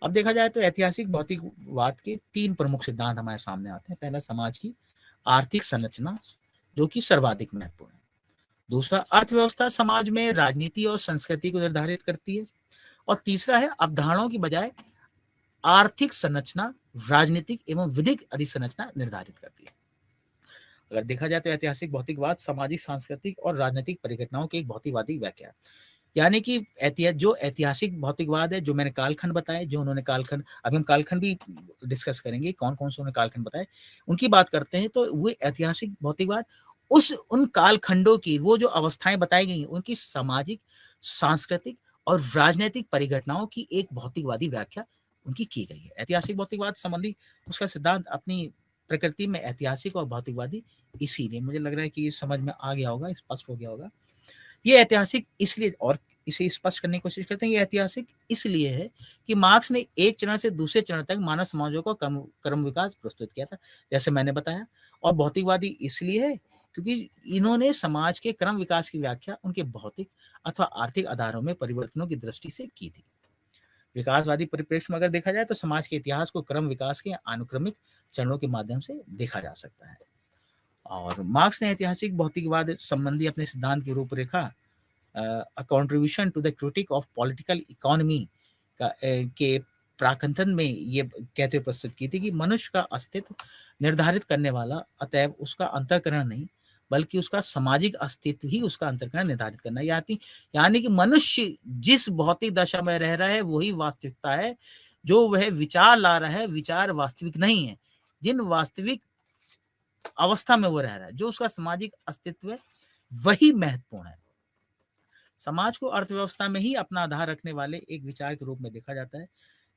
अब देखा जाए तो ऐतिहासिक भौतिकवाद के तीन प्रमुख सिद्धांत हमारे सामने आते हैं। पहला, समाज की आर्थिक संरचना, जो कि सर्वाधिक महत्वपूर्ण है। दूसरा, अर्थव्यवस्था समाज में राजनीति और संस्कृति को निर्धारित करती है। और तीसरा है अवधारणाओं की बजाय आर्थिक संरचना राजनीतिक एवं विधिक अधिसंरचना निर्धारित करती है। अगर देखा जाए तो ऐतिहासिक भौतिकवाद सामाजिक, सांस्कृतिक और राजनीतिक परिघटनाओं की एक भौतिकवादी व्याख्या है। यानी कि जो ऐतिहासिक भौतिकवाद है, जो मैंने कालखंड बताए, जो उन्होंने कालखंड, अभी हम कालखंड भी डिस्कस करेंगे कौन कौन से उन्होंने कालखंड बताए, उनकी बात करते हैं। तो वो ऐतिहासिक भौतिकवाद उन कालखंडों की वो जो अवस्थाएं बताई गई उनकी सामाजिक, सांस्कृतिक और राजनीतिक परिघटनाओं की एक भौतिकवादी व्याख्या उनकी की गई है। ऐतिहासिक भौतिकवाद संबंधी उसका सिद्धांत अपनी प्रकृति में ऐतिहासिक और भौतिकवादी, इसीलिए मुझे लग रहा है कि ये समझ में आ गया होगा, स्पष्ट हो गया होगा। ये ऐतिहासिक इसलिए, और इसे स्पष्ट करने की कोशिश करते हैं। ये ऐतिहासिक इसलिए है कि मार्क्स ने एक चरण से दूसरे चरण तक मानव समाजों का क्रम विकास प्रस्तुत किया था, जैसे मैंने बताया। और भौतिकवादी इसलिए है क्योंकि इन्होंने समाज के क्रम विकास की व्याख्या उनके भौतिक अथवा आर्थिक आधारों में परिवर्तनों की दृष्टि से की थी। विकासवादी परिप्रेक्ष्य में अगर देखा जाए तो समाज के इतिहास को क्रम विकास के अनुक्रमिक चरणों के माध्यम से देखा जा सकता है। और मार्क्स ने ऐतिहासिक भौतिकवाद संबंधी अपने सिद्धांत की रूपरेखा a contribution to the critique of political economy के प्राकंथन में ये कहते हुए प्रस्तुत की थी कि मनुष्य का अस्तित्व निर्धारित करने वाला अतएव उसका अंतःकरण नहीं, बल्कि उसका सामाजिक अस्तित्व ही उसका अंतःकरण निर्धारित करना। यानी कि मनुष्य जिस भौतिक दशा में रह रहा है वही वास्तविकता है। जो वह विचार ला रहा है, विचार वास्तविक नहीं है। जिन वास्तविक अवस्था में वो रह रहा है, जो उसका सामाजिक अस्तित्व है, वही महत्वपूर्ण है। समाज को अर्थव्यवस्था में ही अपना आधार रखने वाले एक विचार के रूप में देखा जाता है,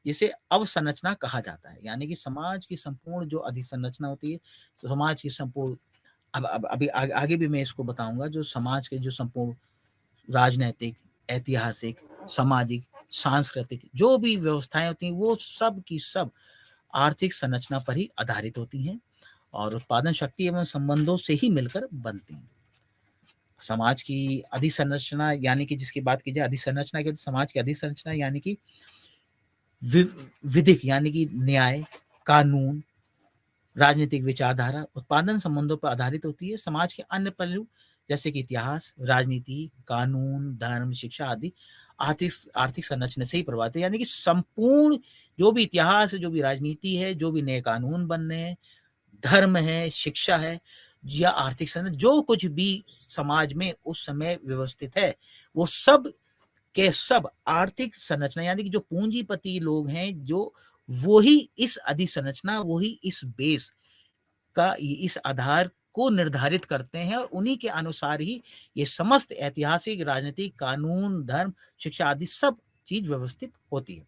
जिसे अवसंरचना कहा जाता है। यानी कि समाज की संपूर्ण जो अधिसंरचना होती है, समाज की संपूर्ण अब अभी आगे भी मैं इसको बताऊंगा। जो समाज के जो संपूर्ण राजनैतिक, ऐतिहासिक, सामाजिक, सांस्कृतिक जो भी व्यवस्थाएं होती हैं, वो सब की सब आर्थिक संरचना पर ही आधारित होती हैं और उत्पादन शक्ति एवं संबंधों से ही मिलकर बनती हैं। समाज की अधिसंरचना यानी कि जिसकी बात की जाए अधिसंरचना की, तो समाज की अधिसंरचना यानी कि विधिक यानी कि न्याय, कानून, राजनीतिक विचारधारा, उत्पादन संबंधों पर आधारित होती है। समाज के अन्य पहलू जैसे कि इतिहास, राजनीति, कानून, धर्म, शिक्षा आदि आर्थिक आर्थिक संरचना से ही प्रभावित है। यानी कि संपूर्ण जो भी इतिहास है, जो भी राजनीति है, जो भी नए कानून बन रहे हैं, धर्म है, शिक्षा है या आर्थिक संरचना, जो कुछ भी समाज में उस समय व्यवस्थित है, वो सब के सब आर्थिक संरचना यानी कि जो पूंजीपति लोग हैं, जो वही इस अधिसंरचना, वही इस बेस का इस आधार को निर्धारित करते हैं और उन्हीं के अनुसार ही ये समस्त ऐतिहासिक, राजनीतिक, कानून, धर्म, शिक्षा आदि सब चीज व्यवस्थित होती है।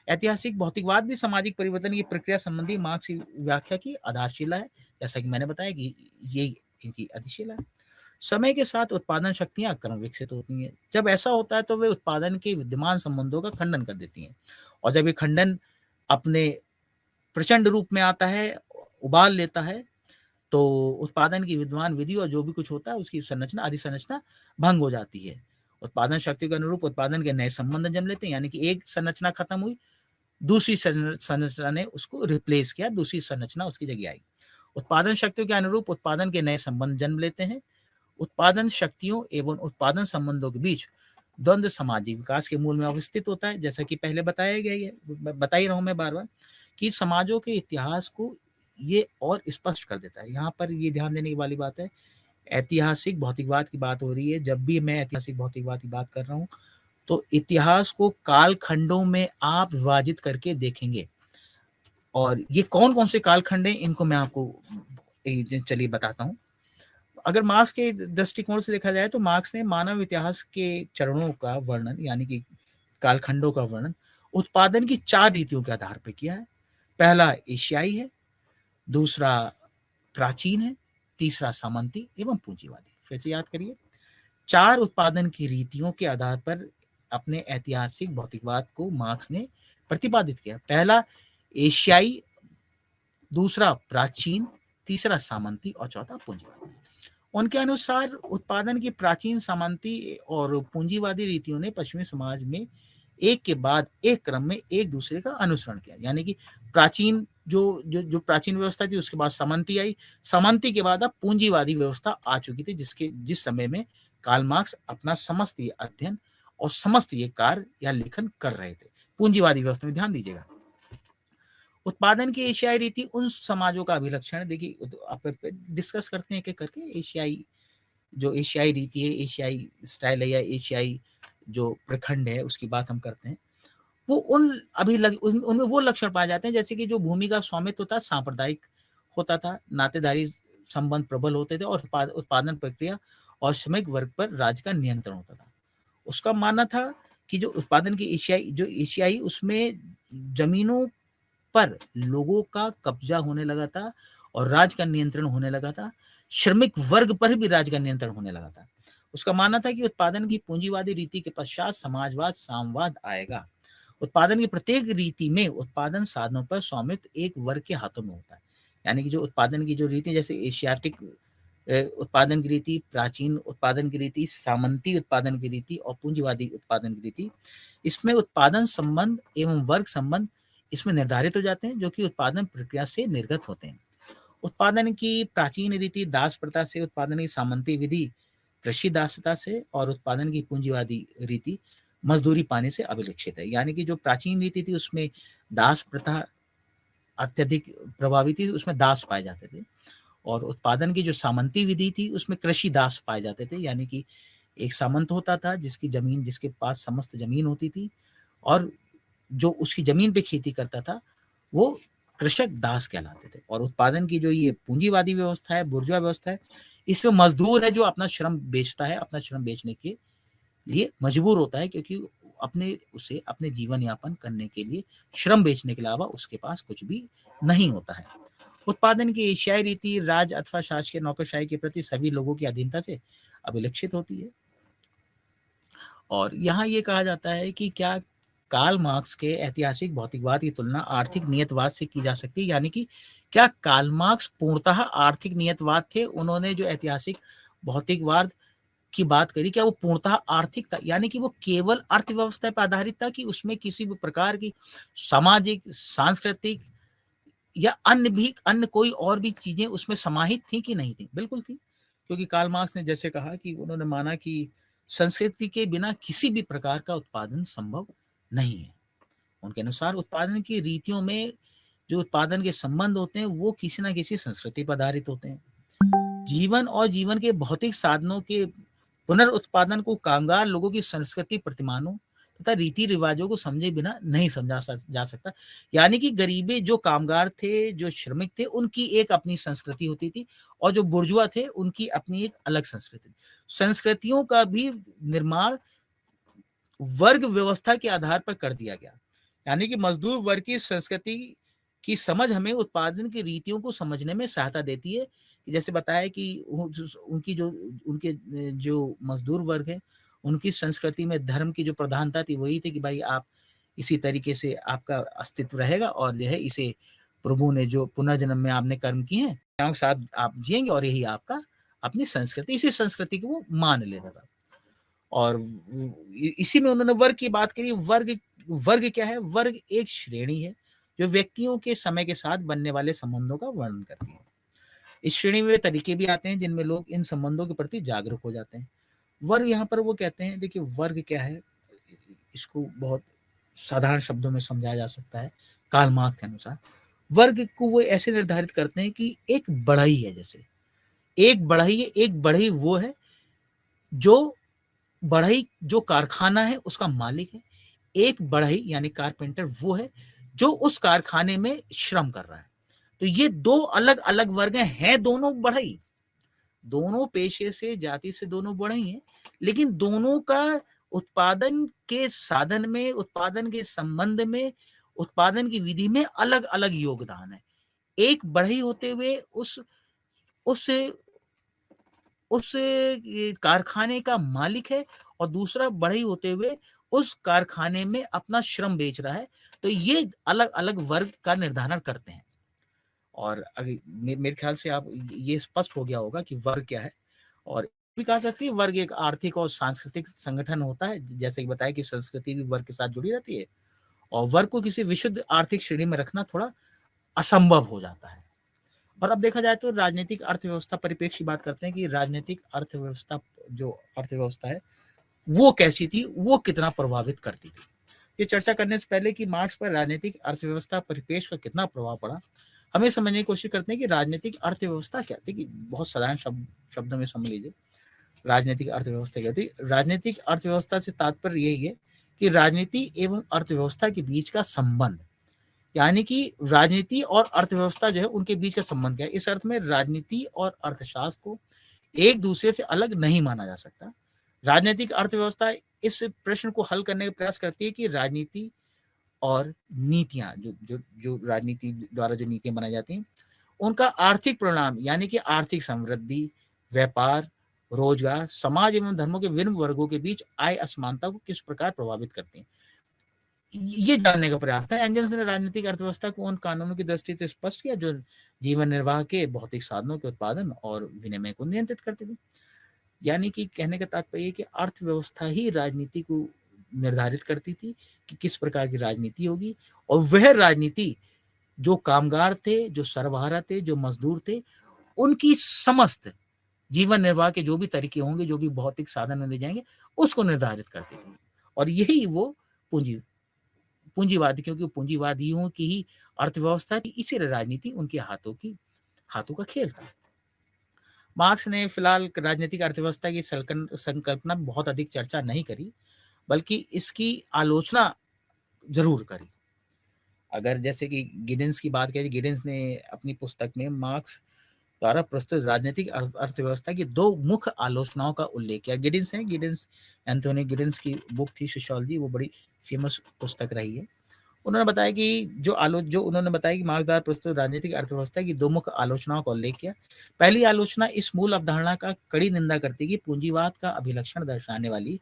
ऐतिहासिक भौतिकवाद भी सामाजिक परिवर्तन की प्रक्रिया संबंधी मार्क्स की व्याख्या की आधारशिला है। जैसा कि मैंने बताया कि ये इनकी अधिशिला है। समय के साथ उत्पादन शक्तियां क्रम विकसित होती हैं। जब ऐसा होता है तो वे उत्पादन के विद्यमान संबंधों का खंडन कर देती हैं और जब ये खंडन अपने प्रचंड रूप में आता है, उबाल लेता है, तो उत्पादन की विद्यमान विधि और जो भी कुछ होता है उसकी संरचना अधिसंरचना भंग हो जाती है। उत्पादन शक्ति के अनुरूप उत्पादन के नए संबंध जन्म लेते हैं। यानी कि एक संरचना खत्म हुई, दूसरी संरचना ने उसको रिप्लेस किया, दूसरी संरचना उसकी जगह आई। उत्पादन शक्तियों के अनुरूप उत्पादन के नए संबंध जन्म लेते हैं। उत्पादन शक्तियों एवं उत्पादन संबंधों के बीच द्वंद्व सामाजिक विकास के मूल में अवस्थित होता है। जैसा कि पहले बताया गया है, बता ही रहा हूं मैं बार बार कि समाजों के इतिहास को ये और स्पष्ट कर देता है। यहाँ पर ये ध्यान देने की वाली बात है, ऐतिहासिक भौतिकवाद की बात हो रही है। जब भी मैं ऐतिहासिक भौतिकवाद की बात कर रहा हूँ तो इतिहास को काल खंडों में आप विभाजित करके देखेंगे और ये कौन कौन से कालखंड हैं इनको मैं आपको चलिए बताता हूँ। अगर मार्क्स के दृष्टिकोण से देखा जाए तो मार्क्स ने मानव इतिहास के चरणों का वर्णन यानी कि कालखंडों का वर्णन उत्पादन की 4 रीतियों के आधार पर किया है। पहला एशियाई है, दूसरा प्राचीन है, तीसरा सामंती एवं पूंजीवादी। फिर से याद करिए, 4 उत्पादन की रीतियों के आधार पर अपने ऐतिहासिक भौतिकवाद को मार्क्स ने प्रतिपादित किया। पहला एशियाई, दूसरा प्राचीन, तीसरा सामंती और चौथा पूंजीवादी। उनके अनुसार उत्पादन की प्राचीन, सामंती और पूंजीवादी रीतियों ने पश्चिमी समाज में एक के बाद एक क्रम में एक दूसरे का अनुसरण किया। यानी कि प्राचीन जो प्राचीन व्यवस्था थी, उसके बाद सामंती आई, सामंती के बाद अब पूंजीवादी व्यवस्था आ चुकी थी, जिस समय में कार्ल मार्क्स अपना समस्त ये अध्ययन और समस्त ये कार्य या लेखन कर रहे थे। पूंजीवादी व्यवस्था में ध्यान दीजिएगा। उत्पादन की एशियाई रीति उन समाजों का अभिलक्षण है। देखिए आप डिस्कस करते हैं एक एक करके। एशियाई रीति है, एशियाई स्टाइल है या एशियाई जो प्रखंड है उसकी बात हम करते हैं। वो उनमें वो लक्षण पाए जाते हैं जैसे कि जो भूमि का स्वामित्व था सांप्रदायिक होता था, नातेदारी संबंध प्रबल होते थे और उत्पादन प्रक्रिया और श्रमिक वर्ग पर राज्य का नियंत्रण होता था। उसका मानना था कि जो उत्पादन की एशियाई उसमें जमीनों पर लोगों का कब्जा होने लगा था और राज्य का नियंत्रण होने लगा था। श्रमिक वर्ग पर भी राज्य का नियंत्रण होने लगा था। उसका मानना था कि उत्पादन की पूंजीवादी रीति के पश्चात समाजवाद, साम्यवाद आएगा। उत्पादन की प्रत्येक रीति में उत्पादन साधनों पर स्वामित्व एक वर्ग के हाथों में होता है। यानी कि जो उत्पादन की जो रीति, जैसे एशियाटिक उत्पादन की रीति, प्राचीन उत्पादन की रीति, सामंती उत्पादन की रीति और पूंजीवादी उत्पादन की रीति, इसमें उत्पादन संबंध एवं वर्ग संबंध इसमें निर्धारित हो जाते हैं, जो कि उत्पादन प्रक्रिया से निर्गत होते हैं। उत्पादन की प्राचीन रीति दास प्रथा से, उत्पादन की सामंती विधि कृषि दासता से और उत्पादन की पूंजीवादी रीति मजदूरी पाने से अभिलक्षित है। यानी कि जो प्राचीन रीति थी उसमें दास प्रथा अत्यधिक प्रभावी थी, उसमें दास पाए जाते थे। और उत्पादन की जो सामंती विधि थी उसमें कृषि दास पाए जाते थे। यानी कि एक सामंत होता था जिसकी जमीन, जिसके पास समस्त जमीन होती थी, और जो उसकी जमीन पे खेती करता था वो कृषक दास कहलाते थे। और उत्पादन की जो ये पूंजीवादी व्यवस्था है, बुर्जुआ व्यवस्था है, इसमें मजदूर है जो अपना श्रम बेचता है, अपना श्रम बेचने के लिए मजबूर होता है, क्योंकि अपने उसे अपने जीवन यापन करने के लिए श्रम बेचने के अलावा उसके पास कुछ भी नहीं होता है। उत्पादन की एशियाई रीति राज अथवा शासकीय नौकरशाही के प्रति सभी लोगों की अधीनता से अभिलक्षित होती है। और यहाँ ये कहा जाता है कि क्या कार्ल मार्क्स के ऐतिहासिक भौतिकवाद की तुलना आर्थिक नियतवाद से की जा सकती है? यानी कि क्या कार्ल मार्क्स पूर्णतः आर्थिक नियतवाद थे? उन्होंने जो ऐतिहासिक भौतिकवाद की बात करी, क्या वो पूर्णतः आर्थिक था? यानी कि वो केवल अर्थव्यवस्था पर आधारित था कि उसमें किसी भी प्रकार की सामाजिक, सांस्कृतिक या अन्य कोई और भी चीजें उसमें समाहित थी कि नहीं थी? बिल्कुल थी, क्योंकि कार्ल मार्क्स ने जैसे कहा कि उन्होंने माना कि संस्कृति के बिना किसी भी प्रकार का उत्पादन संभव नहीं है। उनके अनुसार उत्पादन की रीतियों में जो उत्पादन के संबंध होते हैं वो किसी ना किसी संस्कृति पर आधारित होते हैं। जीवन और जीवन के भौतिक साधनों के पुनर्उत्पादन को कामगार लोगों की संस्कृति, प्रतिमानों तथा रीति रिवाजों को समझे बिना नहीं समझा जा सकता। यानी कि गरीबे जो कामगार थे, जो श्रमिक थे, उनकी एक अपनी संस्कृति होती थी, और जो बुर्जुआ थे उनकी अपनी एक अलग संस्कृति। संस्कृतियों का भी निर्माण वर्ग व्यवस्था के आधार पर कर दिया गया। यानी कि मजदूर वर्ग की संस्कृति की समझ हमें उत्पादन की रीतियों को समझने में सहायता देती है। कि जैसे बताया कि उनकी जो उनके जो मजदूर वर्ग है, उनकी संस्कृति में धर्म की जो प्रधानता थी वही थी कि भाई आप इसी तरीके से आपका अस्तित्व रहेगा, और जो है इसे प्रभु ने जो पुनर्जन्म में आपने कर्म किए हैं के साथ आप जिएंगे, और यही आपका अपनी संस्कृति, इसी संस्कृति को वो मान ले रहा था। और इसी में उन्होंने वर्ग की बात करी। वर्ग वर्ग क्या है? वर्ग एक श्रेणी है जो व्यक्तियों के समय के साथ बनने वाले संबंधों का वर्णन करती है। इस श्रेणी में वे तरीके भी आते हैं जिनमें लोग इन संबंधों के प्रति जागरूक हो जाते हैं। वर्ग यहाँ पर वो कहते हैं, देखिए वर्ग क्या है, इसको बहुत साधारण शब्दों में समझाया जा सकता है। कार्ल मार्क्स के अनुसार वर्ग को वो ऐसे निर्धारित करते हैं कि एक बढ़ई है, जैसे एक बढ़ई है, एक बढ़ई वो है जो बढ़ई जो कारखाना है उसका मालिक है। एक बढ़ई यानी कारपेंटर वो है जो उस कारखाने में श्रम कर रहा है। तो ये दो अलग अलग वर्ग हैं, दोनों बढ़ई, दोनों पेशे से, जाति से दोनों बढ़ई हैं, लेकिन दोनों का उत्पादन के साधन में, उत्पादन के संबंध में, उत्पादन की विधि में अलग अलग योगदान है। एक बढ़ई होते हुए उस उस कारखाने का मालिक है, और दूसरा बढ़ई होते हुए उस कारखाने में अपना श्रम बेच रहा है। तो ये अलग अलग वर्ग का निर्धारण करते हैं। और अभी मेरे ख्याल से आप ये स्पष्ट हो गया होगा कि वर्ग क्या है। और भी कहा जा सकता है कि वर्ग एक आर्थिक और सांस्कृतिक संगठन होता है, जैसे कि बताया कि संस्कृति भी वर्ग के साथ जुड़ी रहती है, और वर्ग को किसी विशुद्ध आर्थिक श्रेणी में रखना थोड़ा असंभव हो जाता है। और अब देखा जाए तो राजनीतिक अर्थव्यवस्था परिप्रेक्ष्य की बात करते हैं कि राजनीतिक अर्थव्यवस्था, जो अर्थव्यवस्था है वो कैसी थी, वो कितना प्रभावित करती थी। ये चर्चा करने से पहले कि मार्क्स पर राजनीतिक अर्थव्यवस्था परिप्रेक्ष्य का कितना प्रभाव पड़ा, हमें समझने की कोशिश करते हैं कि राजनीतिक अर्थव्यवस्था क्या थी। कि बहुत साधारण शब्दों में समझ लीजिए, राजनीतिक अर्थव्यवस्था क्या थी। राजनीतिक अर्थव्यवस्था से तात्पर्य यही है कि राजनीति एवं अर्थव्यवस्था के बीच का संबंध, यानी कि राजनीति और अर्थव्यवस्था जो है उनके बीच का संबंध क्या है। इस अर्थ में राजनीति और अर्थशास्त्र को एक दूसरे से अलग नहीं माना जा सकता। राजनीतिक अर्थव्यवस्था इस प्रश्न को हल करने का प्रयास करती है कि राजनीति और नीतियां, जो राजनीति द्वारा जो नीतियां बनाई जाती हैं, उनका आर्थिक परिणाम यानी कि आर्थिक समृद्धि, व्यापार, रोजगार, समाज एवं धर्मों के विभिन्न वर्गों के बीच आय असमानता को किस प्रकार प्रभावित करते हैं, ये जानने का प्रयास था। एंजल्स ने राजनीतिक अर्थव्यवस्था को उन कानूनों की दृष्टि से स्पष्ट किया जो जीवन निर्वाह के भौतिक साधनों के उत्पादन और विनिमय को नियंत्रित करते थे। यानी कि कहने का तात्पर्य है कि अर्थव्यवस्था ही राजनीति को निर्धारित करती थी कि किस प्रकार की राजनीति होगी, और वह राजनीति जो कामगार थे, जो सर्वहारा थे, जो मजदूर थे, उनकी समस्त जीवन निर्वाह के जो भी तरीके होंगे, जो भी भौतिक साधन में दिए जाएंगे, उसको निर्धारित करती थी। और यही वो पूंजी पूंजीवाद, क्योंकि पूंजीवादियों की ही अर्थव्यवस्था थी, इसीलिए राजनीति उनके हाथों का खेल था। मार्क्स ने फिलहाल राजनीतिक अर्थव्यवस्था की संकल्पना में बहुत अधिक चर्चा नहीं करी, बल्कि इसकी आलोचना जरूर करी। अगर जैसे कि गिडेंस की बात करें, गिडेंस ने अपनी पुस्तक में मार्क्स द्वारा प्रस्तुत राजनीतिक अर्थव्यवस्था की दो मुख्य आलोचनाओं का उल्लेख किया। गिडेंस एंथोनी गिडेंस की बुक थी सोशियोलॉजी, वो बड़ी फेमस पुस्तक रही है। उन्होंने बताया कि उन्होंने बताया कि मार्क्स द्वारा प्रस्तुत राजनीतिक अर्थव्यवस्था की दो मुख्य आलोचनाओं का उल्लेख किया। पहली आलोचना इस मूल अवधारणा का कड़ी निंदा करती है कि पूंजीवाद का अभिलक्षण दर्शाने वाली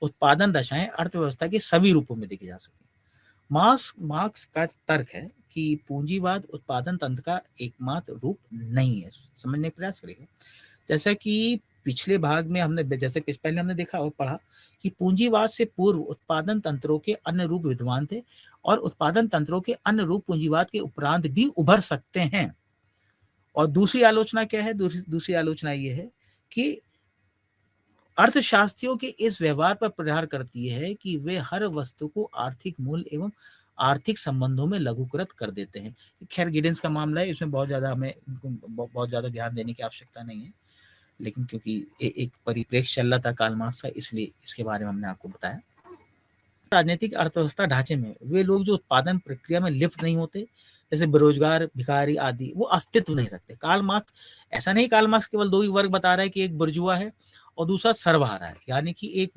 उत्पादन दशाएं अर्थव्यवस्था के सभी रूपों में देखी जा सकती हैं। मार्क्स का तर्क है कि पूंजीवाद उत्पादन तंत्र का एकमात्र रूप नहीं है। समझने का प्रयास करिएगा। जैसा कि पिछले भाग में पहले हमने देखा और पढ़ा कि पूंजीवाद से पूर्व उत्पादन तंत्रों के अन्य रूप विद्यमान थे, और उत्पादन तंत्रों के अन्य रूप पूंजीवाद के उपरांत भी उभर सकते हैं। और दूसरी आलोचना क्या है? दूसरी आलोचना ये है कि अर्थशास्त्रियों के इस व्यवहार पर प्रहार करती है कि वे हर वस्तु को आर्थिक मूल्य एवं आर्थिक संबंधों में लघुकृत कर देते हैं। खैर, गिडेंस का मामला है, इसमें बहुत ज्यादा ध्यान देने की आवश्यकता नहीं है, लेकिन क्योंकि एक परिप्रेक्ष्य चल रहा था कार्ल मार्क्स का, इसलिए इसके बारे में हमने आपको बताया। राजनीतिक अर्थव्यवस्था ढांचे में वे लोग जो उत्पादन प्रक्रिया में लिप्त नहीं होते, जैसे बेरोजगार, भिखारी आदि, वो अस्तित्व नहीं रखते। कार्ल मार्क्स केवल दो ही वर्ग बता रहा है कि एक बुर्जुआ है और दूसरा सर्वहारा है। यानी कि एक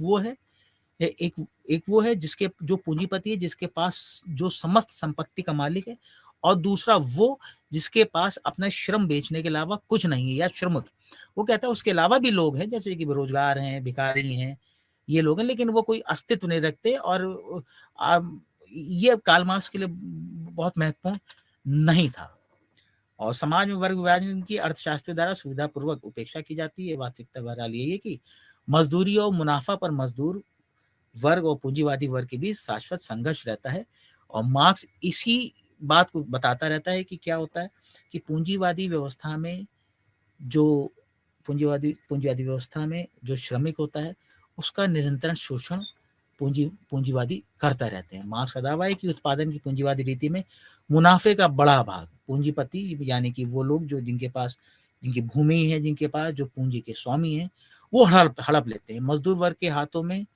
वो है जिसके जो पूंजीपति है, जिसके पास जो समस्त संपत्ति का मालिक है, और दूसरा वो जिसके पास अपना श्रम बेचने के अलावा कुछ नहीं है, या श्रमिक। वो कहता है उसके अलावा भी लोग हैं, जैसे कि बेरोजगार हैं, भिखारी हैं, ये लोग हैं, लेकिन वो कोई अस्तित्व नहीं रखते। और ये कार्ल मार्क्स के लिए बहुत महत्वपूर्ण नहीं था। और समाज में वर्ग विभाजन की अर्थशास्त्र द्वारा सुविधापूर्वक उपेक्षा की जाती है। वास्तविकता बहरहाल यही है कि मजदूरी और मुनाफा पर मजदूर वर्ग और पूंजीवादी वर्ग के बीच शाश्वत संघर्ष रहता है। और मार्क्स इसी बात को बताता रहता है कि क्या होता है कि पूंजीवादी व्यवस्था में जो पूंजीवादी व्यवस्था में जो श्रमिक होता है, उसका निरंतर शोषण पूंजीवादी करता रहते हैं। मार्क्स का दावा है कि उत्पादन की पूंजीवादी रीति में मुनाफे का बड़ा भाग पूंजीपति, यानी कि वो लोग जो जिनकी भूमि है, जिनके पास जो पूंजी के स्वामी हैं, वो हड़प लेते हैं। मजदूर वर्ग के हाथों में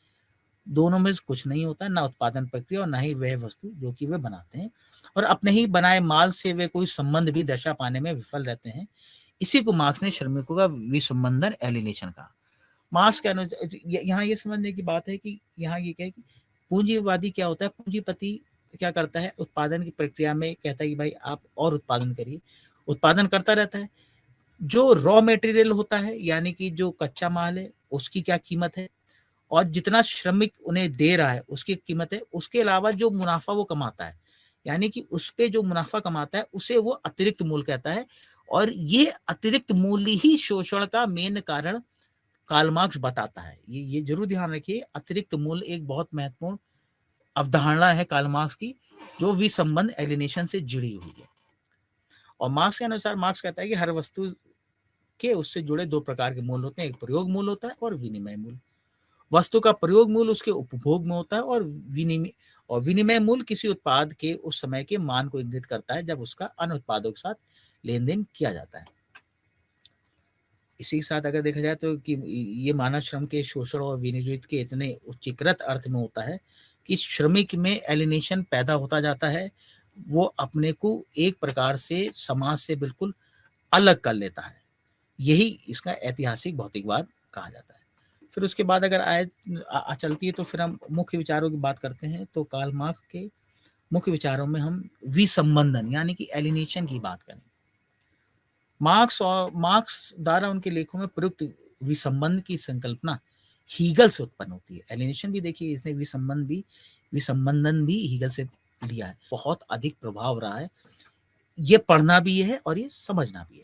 दोनों में से कुछ नहीं होता, ना उत्पादन प्रक्रिया और ना ही वह वस्तु जो कि वे बनाते हैं, और अपने ही बनाए माल से वे कोई संबंध भी दर्शा पाने में विफल रहते हैं। इसी को मार्क्स ने श्रमिकों का विसंबंधन, एलिनेशन कहा। मार्क्स के अनुसार यहाँ ये समझने की बात है कि यहाँ ये क्या है कि पूंजीवादी क्या होता है, पूंजीपति क्या करता है, उत्पादन की प्रक्रिया में कहता है कि भाई आप और उत्पादन करिए, उत्पादन करता रहता है। जो रॉ मटेरियल होता है, यानी कि जो कच्चा माल है, उसकी क्या कीमत है, और जितना श्रमिक उन्हें दे रहा है उसकी कीमत है, उसके अलावा जो मुनाफा वो कमाता है, यानी कि उस पे जो मुनाफा कमाता है उसे वो अतिरिक्त मूल्य कहता है। और ये अतिरिक्त मूल्य ही शोषण का मेन कारण कार्ल मार्क्स बताता है। ये जरूर ध्यान रखिए, अतिरिक्त मूल्य एक बहुत महत्वपूर्ण अवधारणा है कार्ल मार्क्स की, जो विसंबंध, एलिनेशन से जुड़ी हुई है। और मार्क्स के अनुसार, मार्क्स कहता है कि हर वस्तु के उससे जुड़े दो प्रकार के मूल्य होते हैं, एक प्रयोग मूल्य होता है और विनिमय मूल्य। वस्तु का प्रयोग मूल्य उसके उपभोग में होता है, और विनिमय मूल्य किसी उत्पाद के उस समय के मान को इंगित करता है जब उसका अन्य उत्पादों के साथ लेन देन किया जाता है। इसी के साथ अगर देखा जाए तो कि ये मानव श्रम के शोषण और विनियोजित के इतने उच्चीकृत अर्थ में होता है कि श्रमिक में एलिनेशन पैदा होता जाता है। वो अपने को एक प्रकार से समाज से बिल्कुल अलग कर लेता है। यही इसका ऐतिहासिक भौतिकवाद कहा जाता है। फिर उसके बाद अगर चलती है तो फिर हम मुख्य विचारों की बात करते हैं। तो कार्ल मार्क्स के मुख्य विचारों में हम विसंबंधन, यानी कि एलिनेशन की बात करें। मार्क्स द्वारा उनके लेखों में प्रयुक्त विसंबंध की संकल्पना हीगल से उत्पन्न होती है। एलिनेशन भी देखिए, इसने विसंबंधन भी हीगल से लिया है। बहुत अधिक प्रभाव रहा है। ये पढ़ना भी है और ये समझना भी है।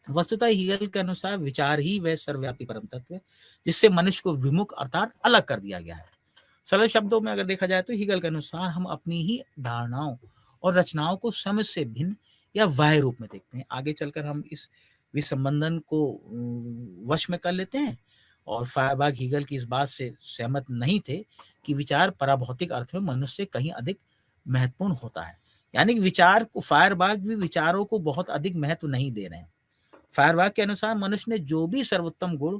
वस्तुतः हीगल के अनुसार विचार ही वह सर्वव्यापी परम तत्व है जिससे मनुष्य को विमुख अर्थात अलग कर दिया गया है। सरल शब्दों में अगर देखा जाए तो हीगल के अनुसार हम अपनी ही धारणाओं और रचनाओं को समझ से भिन्न या बाह्य रूप में देखते हैं। आगे चलकर हम इस विसंबंधन को वश में कर लेते हैं। और फायरबाग हीगल की इस बात से सहमत नहीं थे कि विचार पराभौतिक अर्थ में मनुष्य से कहीं अधिक महत्वपूर्ण होता है। यानी कि विचार को, फायरबाग भी विचारों को बहुत अधिक महत्व नहीं दे रहे हैं। फायरबाग के अनुसार मनुष्य ने जो भी सर्वोत्तम गुण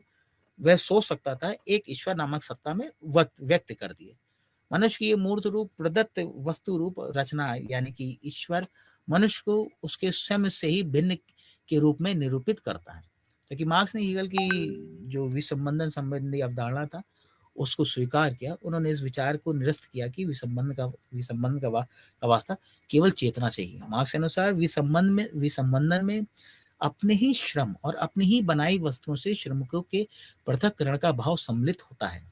वह सोच सकता था एक ईश्वर नामक सत्ता में व्यक्त कर दिए। मनुष्य की ये मूर्त रूप प्रदत्त वस्तु रूप रचना यानी कि ईश्वर मनुष्य को उसके स्वयं से ही भिन्न के रूप में निरूपित करता है। क्योंकि मार्क्स ने हीगल की जो विसंबंधन संबंधी अवधारणा था उसको स्वीकार किया। उन्होंने इस विचार को निरस्त किया कि विसंबंध का वास्ता केवल चेतना से ही है। मार्क्स के अनुसार विसंबंधन में अपने ही श्रम और अपनी ही बनाई वस्तुओं से श्रमिकों के पृथक्करण का भाव सम्मिलित होता है।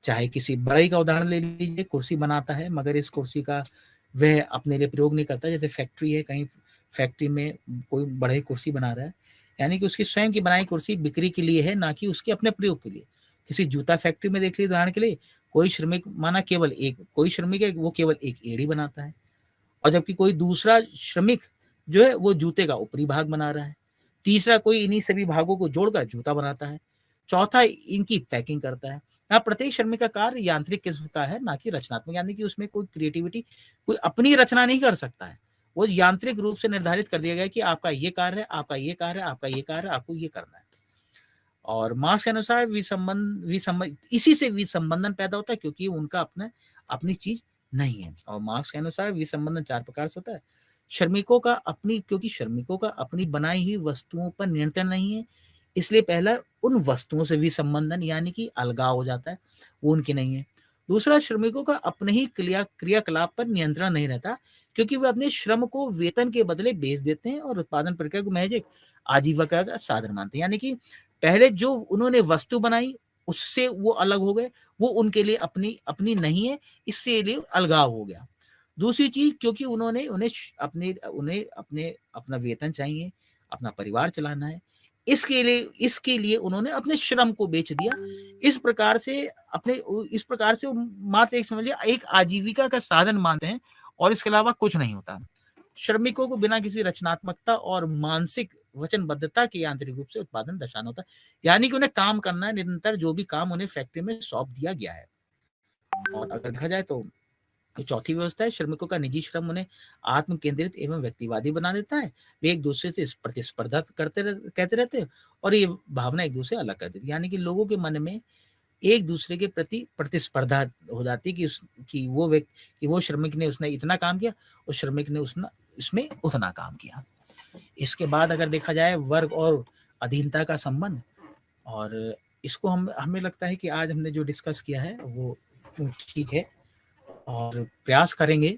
चाहे किसी बड़ाई का उदाहरण ले लीजिए, कुर्सी बनाता है मगर इस कुर्सी का वह अपने लिए प्रयोग नहीं करता। जैसे फैक्ट्री है, कहीं फैक्ट्री में कोई बड़े कुर्सी बना रहा है, यानी कि उसकी स्वयं की बनाई कुर्सी बिक्री के लिए है, ना कि उसके अपने प्रयोग के लिए। किसी जूता फैक्ट्री में देख लीजिए उदाहरण के लिए, कोई श्रमिक है, वो केवल एक एड़ी बनाता है, और जबकि कोई दूसरा श्रमिक जो है वो जूते का ऊपरी भाग बना रहा है। तीसरा कोई इन्हीं सभी भागों को जोड़कर जूता बनाता है। चौथा इनकी पैकिंग करता है। यहाँ प्रत्येक श्रमिक का कार्य यांत्रिक किस्म का है, ना कि रचनात्मक, यानी कि उसमें कोई क्रिएटिविटी, कोई अपनी रचना नहीं कर सकता है। वो यांत्रिक रूप से निर्धारित कर दिया गया कि आपका ये कार्य है, आपका ये कार्य है, आपका ये कार्य है, आपको ये करना है। और मार्क्स के अनुसार इसी से विसंबंधन पैदा होता है, क्योंकि उनका अपनी चीज नहीं है। और मार्क्स के अनुसार विसंबंधन 4 प्रकार से होता है। क्योंकि श्रमिकों का अपनी बनाई हुई वस्तुओं पर नियंत्रण नहीं है, इसलिए पहला उन वस्तुओं से विसंबंधन यानी कि अलगाव हो जाता है, वो उनकी नहीं है। दूसरा, श्रमिकों का अपने ही क्रियाकलाप पर नियंत्रण नहीं रहता, क्योंकि वे अपने श्रम को वेतन के बदले बेच देते हैं और उत्पादन प्रक्रिया को महज एक आजीविका का साधन मानते हैं। यानी कि पहले जो उन्होंने वस्तु बनाई उससे वो अलग हो गए, वो उनके लिए अपनी नहीं है, इससे लिए अलगाव हो गया। दूसरी चीज, क्योंकि उन्हें अपना वेतन चाहिए, अपना परिवार चलाना है, इसके लिए उन्होंने अपने श्रम को बेच दिया। इस प्रकार से वो मात्र एक समझिए एक आजीविका का साधन मानते हैं, और इसके अलावा कुछ नहीं होता। श्रमिकों को बिना किसी रचनात्मकता और मानसिक वचनबद्धता के आंतरिक रूप से उत्पादन दर्शाना होता है, यानी कि उन्हें काम करना है निरंतर, जो भी काम उन्हें फैक्ट्री में सौंप दिया गया है। और अगर देखा जाए तो चौथी व्यवस्था है, श्रमिकों का निजी श्रम उन्हें आत्म केंद्रित एवं व्यक्तिवादी बना देता है। वे एक दूसरे से प्रतिस्पर्धा कहते रहते हैं, और ये भावना एक दूसरे अलग कर देती है। यानी कि लोगों के मन में एक दूसरे के प्रति प्रतिस्पर्धा हो जाती है कि वो श्रमिक ने उसने इतना काम किया, उस श्रमिक ने उसने इसमें उतना काम किया। इसके बाद अगर देखा जाए वर्ग और अधीनता का संबंध, और इसको हमें लगता है कि आज हमने जो डिस्कस किया है वो ठीक है, और प्रयास करेंगे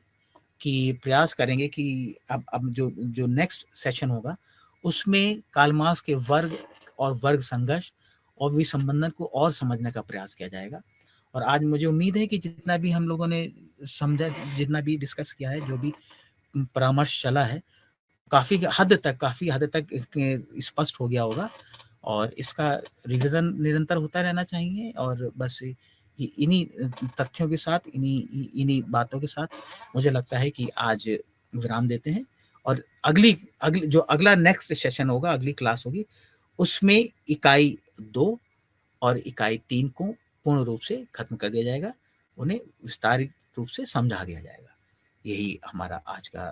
कि अब जो नेक्स्ट सेशन होगा उसमें कार्ल मार्क्स के वर्ग और वर्ग संघर्ष और विसंबंधन को और समझने का प्रयास किया जाएगा। और आज मुझे उम्मीद है कि जितना भी हम लोगों ने समझा, जितना भी डिस्कस किया है, जो भी परामर्श चला है, काफ़ी हद तक स्पष्ट हो गया होगा, और इसका रिवीजन निरंतर होता रहना चाहिए। और बस इन्हीं तथ्यों के साथ, इन्हीं बातों के साथ मुझे लगता है कि आज विराम देते हैं, और अगला नेक्स्ट सेशन होगा, अगली क्लास होगी, उसमें इकाई 2 और इकाई 3 को पूर्ण रूप से खत्म कर दिया जाएगा, उन्हें विस्तारित रूप से समझा दिया जाएगा। यही हमारा आज का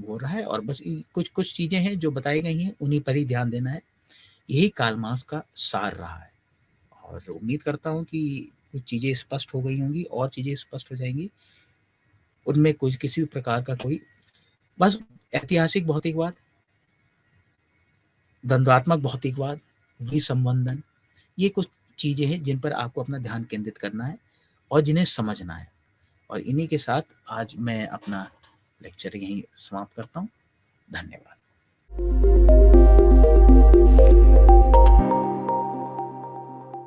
हो रहा है, और बस कुछ चीज़ें हैं जो बताई गई हैं, उन्हीं पर ही ध्यान देना है। यही कार्ल मार्क्स का सार रहा है, और उम्मीद करता हूँ कि कुछ चीज़ें स्पष्ट हो गई होंगी, और चीज़ें स्पष्ट हो जाएंगी। उनमें कुछ किसी भी प्रकार का कोई, बस ऐतिहासिक भौतिकवाद, द्वंद्वात्मक भौतिकवाद, विसंबंधन, ये कुछ चीज़ें हैं जिन पर आपको अपना ध्यान केंद्रित करना है और जिन्हें समझना है। और इन्हीं के साथ आज मैं अपना लेक्चर यहीं समाप्त करता हूँ। धन्यवाद।